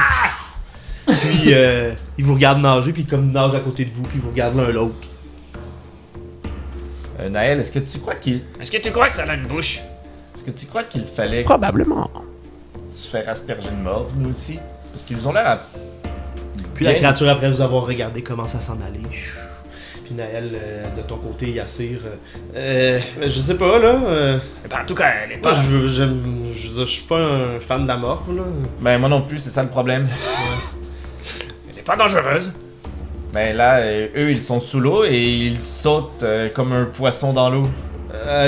Puis il vous regarde nager, puis comme il nage à côté de vous, puis il vous regarde l'un l'autre. Naël, est-ce que tu crois qu'il. Est-ce que tu crois que ça a une bouche? Est-ce que tu crois qu'il fallait Probablement. se faire asperger de morve, nous aussi? Parce qu'ils nous ont l'air à. Puis la créature, après vous avoir regardé, commence à s'en aller. Puis Naël, de ton côté, Yassir, je sais pas, là. Ben, en tout cas, elle est Moi, pas... je suis pas un fan de la morve, là. Ben moi non plus, c'est ça le problème. Elle est pas dangereuse. Ben là, eux ils sont sous l'eau et ils sautent comme un poisson dans l'eau.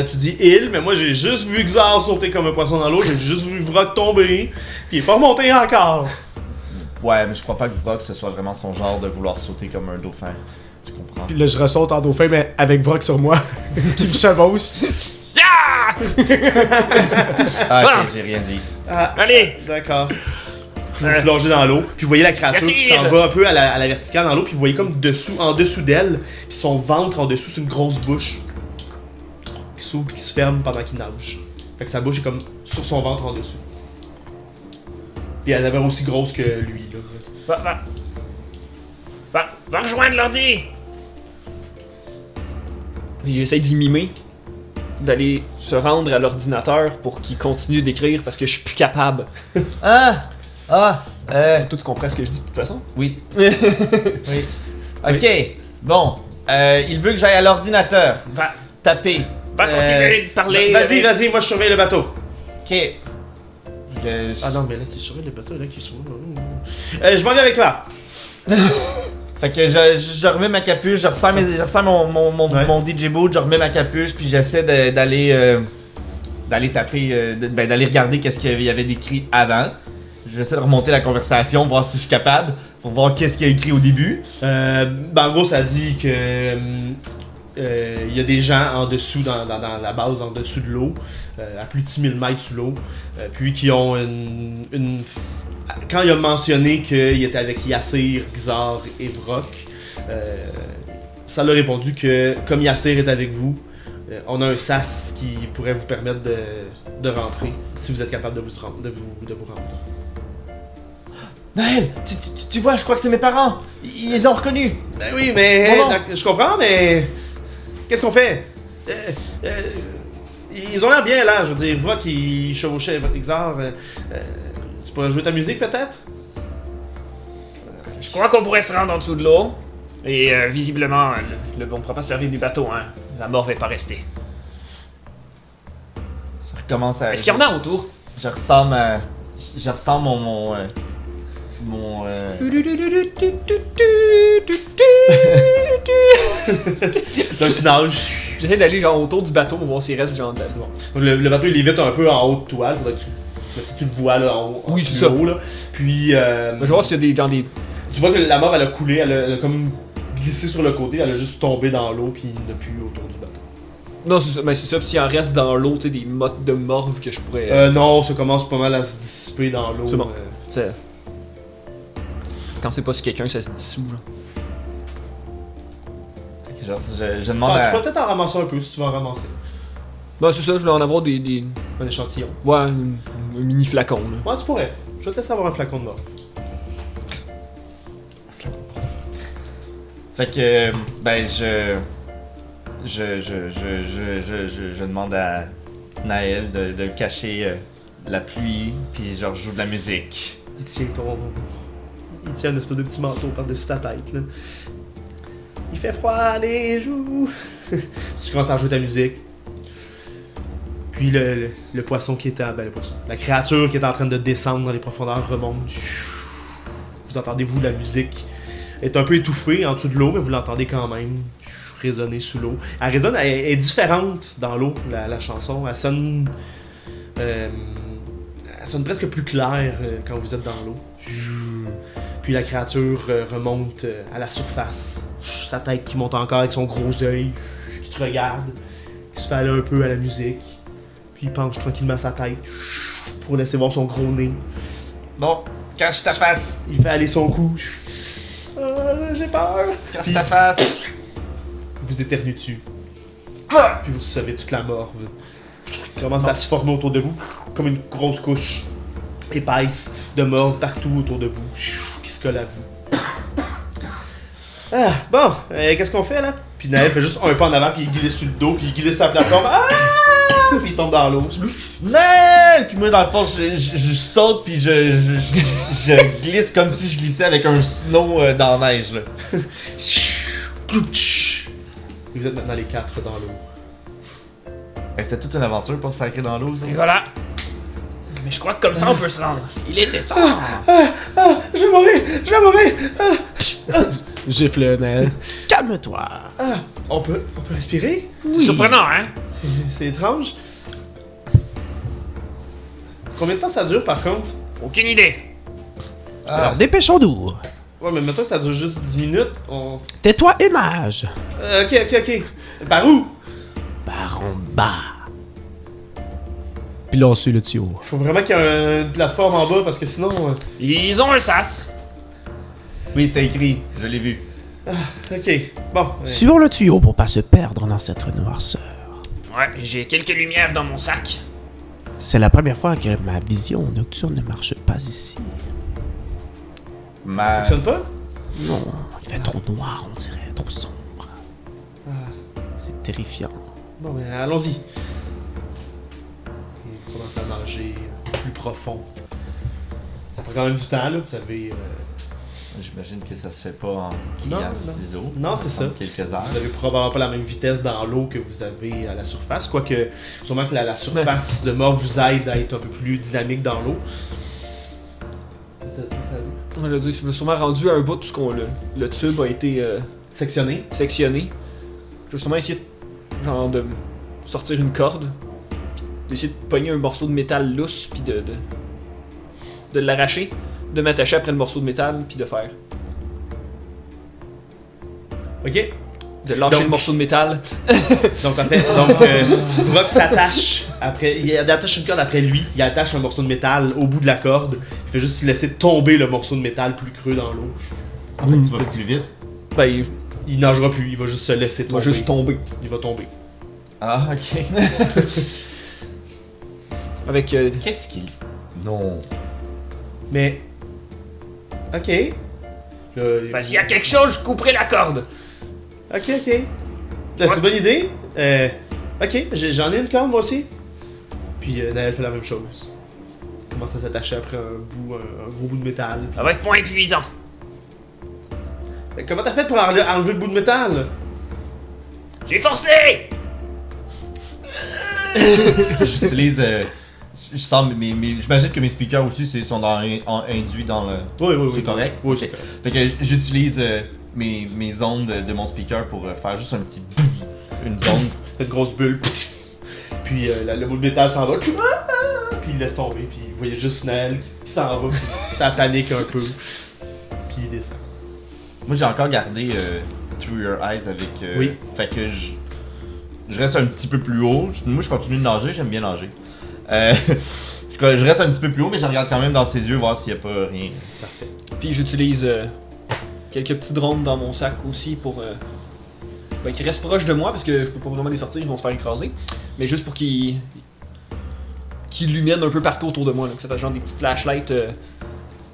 Tu dis il, mais moi j'ai juste vu Xar sauter comme un poisson dans l'eau, j'ai juste vu Vrock tomber, puis il est pas remonté encore. Ouais, mais je crois pas que Vrock ce soit vraiment son genre de vouloir sauter comme un dauphin. Tu comprends? Puis là, je ressaute en dauphin, mais avec Vrock sur moi, qui me chevauche. Ah, Ah! ok, j'ai rien dit. Ah, Allez! d'accord. Vous vous plongez dans l'eau, puis vous voyez la créature qui Yassir! s'en va un peu à la verticale dans l'eau, puis vous voyez comme en dessous d'elle, puis son ventre en dessous, c'est une grosse bouche qui s'ouvre puis qui se ferme pendant qu'il nage. Fait que sa bouche est comme sur son ventre en dessous. Puis elle avait aussi grosse que lui, là. Va rejoindre l'ordi! Puis j'essaie d'y mimer, d'aller se rendre à l'ordinateur pour qu'il continue d'écrire parce que je suis plus capable. Toi, tu comprends ce que je dis de toute façon? Oui. Oui. Ok, bon. Il veut que j'aille à l'ordinateur. Taper. Va continuer de parler. Vas-y, moi je surveille le bateau. Ok. Ah non, mais là c'est surveille le bateau, là qui sont. Je m'en viens avec toi. Fait que je remets ma capuche, je ressens Ouais. mon DJ boot, je remets ma capuche, puis j'essaie d'aller taper, d'aller regarder qu'est-ce qu'il y avait décrit avant. J'essaie de remonter la conversation, voir si je suis capable, pour voir qu'est-ce qu'il y a écrit au début. En gros, ça dit que il y a des gens en dessous, dans la base en dessous de l'eau, à plus de 6000 mètres sous l'eau, puis qui ont quand il a mentionné qu'il était avec Yassir, Xar et Vrock, ça l'a répondu que comme Yassir est avec vous, on a un sas qui pourrait vous permettre de rentrer si vous êtes capable de vous rendre. Naël, tu vois, je crois que c'est mes parents. Ils les ont reconnus. Ben oui, mais Bon, non. je comprends, mais qu'est-ce qu'on fait? Ils ont l'air bien là, je veux dire, Vrock il chevauchait Xar. Tu pourrais jouer ta musique peut-être? Je crois qu'on pourrait se rendre en dessous de l'eau. Et visiblement, on ne pourra pas se servir du bateau, hein. La mort va pas rester. Je recommence à. Est-ce qu'il y en a autour? Je ressens mon. Donc tu nages. J'essaie d'aller genre autour du bateau pour voir s'il reste genre de la... Donc, le bateau il est vite un peu en haut de toi, il faudrait que tu le vois là en haut. Oui, en c'est plus ça. haut, là. Puis Mais je vais voir s'il y a des, genre des... tu vois que la mort elle a coulé, elle a comme glissé sur le côté, elle a juste tombé dans l'eau puis il n'y en a plus autour du bateau. Non, c'est ça, mais c'est ça, pis s'il en reste dans l'eau, tu sais, des mottes de morve que je pourrais... Non, ça commence pas mal à se dissiper dans l'eau. C'est bon. C'est- Quand c'est pas sur quelqu'un, ça se dissout, genre. Genre, je demande Tu à. peux peut-être en ramasser un peu si tu veux en ramasser. Non, c'est ça, je voulais en avoir des... Un échantillon. Ouais, un mini flacon, là. Ouais, tu pourrais. Je vais te laisser avoir un flacon de mort. Fait que, ben, je demande à Naël de cacher la pluie, puis genre, je joue de la musique. Il tient une espèce de petit manteau par-dessus ta tête, là. Il fait froid les joues. Tu commences à jouer ta musique. Puis le poisson qui était... Ben, le poisson. La créature qui est en train de descendre dans les profondeurs remonte. Vous entendez, vous, la musique est un peu étouffée en dessous de l'eau, mais vous l'entendez quand même résonner sous l'eau. Elle résonne, elle est différente dans l'eau, la chanson. Elle sonne presque plus claire quand vous êtes dans l'eau. Puis la créature remonte à la surface. Sa tête qui monte encore avec son gros œil, qui te regarde, qui se fait aller un peu à la musique. Puis il penche tranquillement sa tête pour laisser voir son gros nez. Bon, cache ta face. Il fait aller son cou. J'ai peur. Cache Puis ta face. vous éternuez dessus. Puis vous recevez toute la morve. Il commence à se former autour de vous comme une grosse couche épaisse de morve partout autour de vous qui se colle à vous. Ah, bon, qu'est-ce qu'on fait là? Puis Naël fait juste un pas en avant, puis il glisse sur le dos, puis il glisse sa plateforme. Ah! Puis il tombe dans l'eau. Naël! Puis moi, dans le fond, je saute, puis je glisse comme si je glissais avec un snow dans la neige, là. Et vous êtes maintenant les 4 dans l'eau. C'était toute une aventure pour se sacrer dans l'eau, ça. Et voilà. Mais je crois que comme ça, on peut se rendre. Il était temps. Je vais mourir! Gifle Naël. Calme-toi. On peut respirer? C'est surprenant, hein? C'est étrange. Combien de temps ça dure par contre? Aucune idée. Alors dépêchons-nous. Ouais, mais mettons que ça dure juste 10 minutes. Tais-toi et nage. Ok. Par où? Par en bas. Puis là, on suit le tuyau. Faut vraiment qu'il y ait une plateforme en bas parce que sinon. Ils ont un sas. Oui, c'était écrit, je l'ai vu. Ok, bon. Suivons le tuyau pour pas se perdre dans cette noirceur. Ouais, j'ai quelques lumières dans mon sac. C'est la première fois que ma vision nocturne ne marche pas ici. Ça fonctionne pas? Non, il fait trop noir, on dirait, trop sombre. C'est terrifiant. Bon, ben allons-y. Et vous commencez à nager plus profond. Ça prend quand même du temps, là. Vous avez. J'imagine que ça se fait pas en Non, criant non. ciseaux. Non, c'est ça. Quelques heures. Vous avez probablement pas la même vitesse dans l'eau que vous avez à la surface. Quoique, sûrement que la surface de mort vous aide à être un peu plus dynamique dans l'eau. On l'a dit, je me suis sûrement rendu à un bout où le tube a été Sectionné. sectionné. Je vais sûrement essayer genre de sortir une corde, d'essayer de pogner un morceau de métal lousse, puis de l'arracher, de m'attacher après le morceau de métal, puis de faire. Ok. de lâcher Donc- le morceau de métal. Donc en fait, Vrock s'attache après. Il attache une corde après lui, il attache un morceau de métal au bout de la corde. Il fait juste laisser tomber le morceau de métal plus creux dans l'eau. En fait, tu vas plus vite. Ben, il Il nagera plus, il va juste se laisser tomber. va juste tomber. Il va tomber. Ah, ok. Avec. Qu'est-ce qu'il fait? Non. Mais. Ok. Là, Ben, s'il y a quelque chose, je couperai la corde. Ok. Là, c'est une bonne idée. Ok, j'en ai une corde moi aussi. Puis Naël fait la même chose. Il commence à s'attacher après un gros bout de métal. Ça va être moins épuisant. Mais comment t'as fait pour enlever le bout de métal? J'ai forcé! J'utilise. Je sens j'imagine que mes speakers aussi sont induits dans le. Oui. C'est correct? Oui, c'est correct. Fait que j'utilise mes ondes de mon speaker pour faire juste un petit boum, une zone. Fait une grosse bulle. Puis le bout de métal s'en va. Puis il laisse tomber. Puis vous voyez juste Naël qui s'en va. Puis ça panique un peu. Puis il descend. Moi j'ai encore gardé Through Your Eyes avec. Oui. Fait que je reste un petit peu plus haut. Moi je continue de nager, j'aime bien nager. Je reste un petit peu plus haut, mais je regarde quand même dans ses yeux voir s'il n'y a pas rien. Parfait. Puis j'utilise quelques petits drones dans mon sac aussi pour. Ben, qu'ils restent proches de moi parce que je peux pas vraiment les sortir, ils vont se faire écraser. Mais juste pour qu'ils illuminent un peu partout autour de moi, là, que ça fasse genre des petites flashlights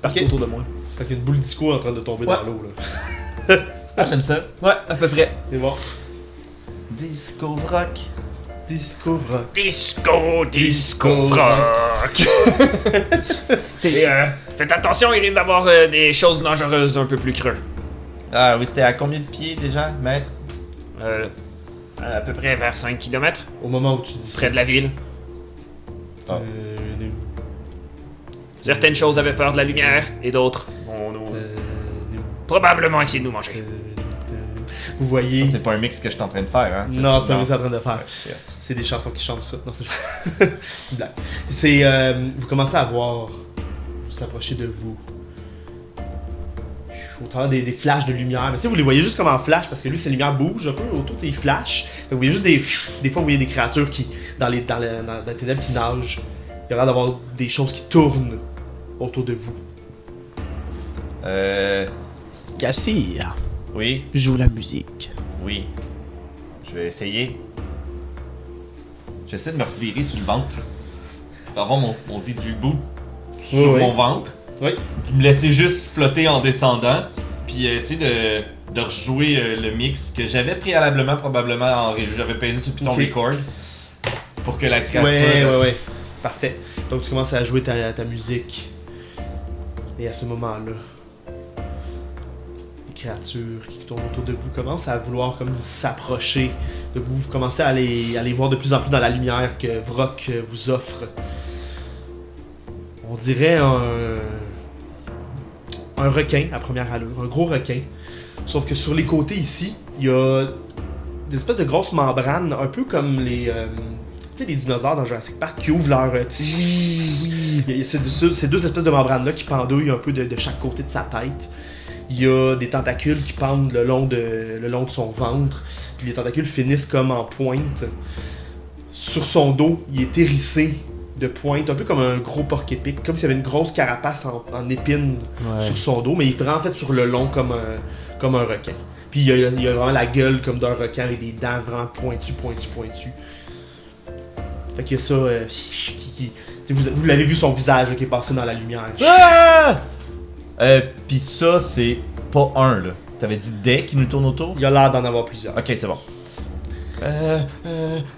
partout Ok. autour de moi. Fait qu'il y a une boule disco en train de tomber Ouais. dans l'eau là. Ah, j'aime ça. Ouais, à peu près. C'est bon. Disco Vrock. Disco Vrock. Disco Vrock. Et faites attention, il risque d'avoir des choses dangereuses un peu plus creux. Ah oui, c'était à combien de pieds déjà, mètres? À peu près vers 5 km, Au moment où tu dis près de la ville. Ah. Certaines choses avaient peur de la lumière et d'autres vont probablement essayer de nous manger. vous voyez. Ça, c'est pas un mix que je suis en train de faire, hein? Ça, Non, c'est pas ce que c'est en train de faire. Ah, shit. C'est des chansons qui chantent ça. Non, c'est une blague. C'est. Vous commencez à voir. Vous s'approchez de vous. Au travers des flashs de lumière. Mais tu sais, vous les voyez juste comme en flash parce que lui, ses lumières bougent un peu autour, il flash. Vous voyez juste des fois, vous voyez des créatures qui, dans les ténèbres qui nagent. Il y a l'air d'avoir des choses qui tournent autour de vous. Yassir, Oui, joue la musique. oui. Je vais essayer. J'essaie de me revirer sur le ventre. Pour avoir mon didgeridoo sur Oui. mon ventre. Oui. Puis me laisser juste flotter en descendant. Puis essayer de rejouer le mix que j'avais préalablement probablement en régie. J'avais pesé sur le piton Ok. record. Pour que la créature. Ouais. Parfait. Donc tu commences à jouer ta musique. Et à ce moment-là, les créatures qui tournent autour de vous commencent à vouloir comme s'approcher de vous. Vous commencez à les voir de plus en plus dans la lumière que Vrock vous offre. On dirait un requin à première allure, un gros requin. Sauf que sur les côtés ici, il y a des espèces de grosses membranes, un peu comme les dinosaures dans Jurassic Park qui ouvrent leur... C'est ces deux espèces de membranes-là qui pendouillent un peu de chaque côté de sa tête. Il y a des tentacules qui pendent le long de son ventre. Puis les tentacules finissent comme en pointe. Sur son dos, il est hérissé de pointe, un peu comme un gros porc-épic, comme s'il y avait une grosse carapace en épine sur son dos, mais il est vraiment fait sur le long comme un requin. Puis il y a vraiment la gueule comme d'un requin avec des dents vraiment pointues. Fait qu'il y a ça vous l'avez vu son visage là, qui est passé dans la lumière. Ah! Pis ça, c'est pas un, là. T'avais dit des qui nous tournent autour? Il a l'air d'en avoir plusieurs. Ok, c'est bon. Et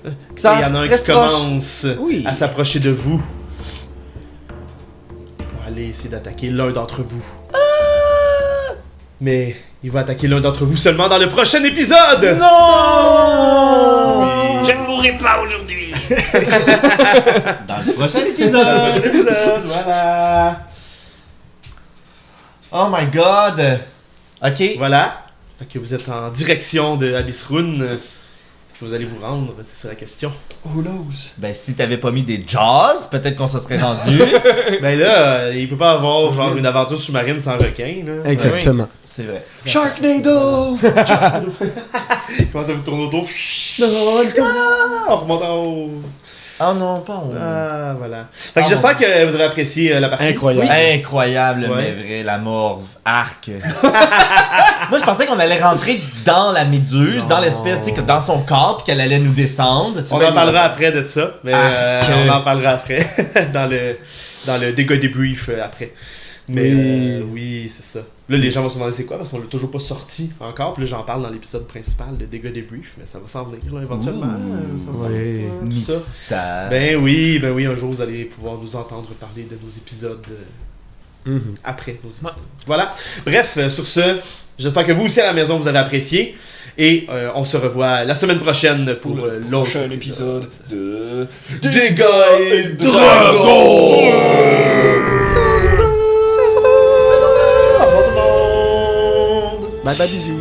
il y en a un qui commence Oui. à s'approcher de vous pour aller essayer d'attaquer l'un d'entre vous. Mais il va attaquer l'un d'entre vous seulement dans le prochain épisode! Non! Oui. Je ne mourrai pas aujourd'hui. Dans le prochain épisode! Voilà! Oh my god! Ok. Voilà. Fait que vous êtes en direction de Abyss Rune. Est-ce que vous allez vous rendre? C'est ça la question. Who knows? Ben, si t'avais pas mis des jazz, peut-être qu'on se serait rendu. Ben là, il peut pas avoir genre une aventure sous-marine sans requin, là. Exactement. C'est vrai. Sharknado! Il commence à vous tourner autour. On remonte en haut. Oh non, pas on. Ah, voilà. Fait que Ah, j'espère que vous avez apprécié la partie. Incroyable. Incroyable, Ouais. mais vrai, la morve, arc. Moi, je pensais qu'on allait rentrer dans la méduse, Non. dans l'espèce, tu sais, que dans son corps, puis qu'elle allait nous descendre. On en parlera après de ça, mais Arc. on en parlera après, dans le dégâts débrief après. Mais Oui. oui, c'est ça. Là, les gens vont se demander c'est quoi, parce qu'on l'a toujours pas sorti encore. Puis là, j'en parle dans l'épisode principal, le dégâts débrief, mais ça va s'en venir là, éventuellement. Ouh. Ça va s'en Oui. venir, tout ça. Mystère. Ben oui, un jour vous allez pouvoir nous entendre parler de nos épisodes Mhm. après nos épisodes. Voilà. Bref, sur ce, j'espère que vous aussi à la maison vous avez apprécié. Et on se revoit la semaine prochaine pour l'autre Prochain épisode de... Dégâts et Dragons! Au revoir tout le monde! Bye bye, bisous.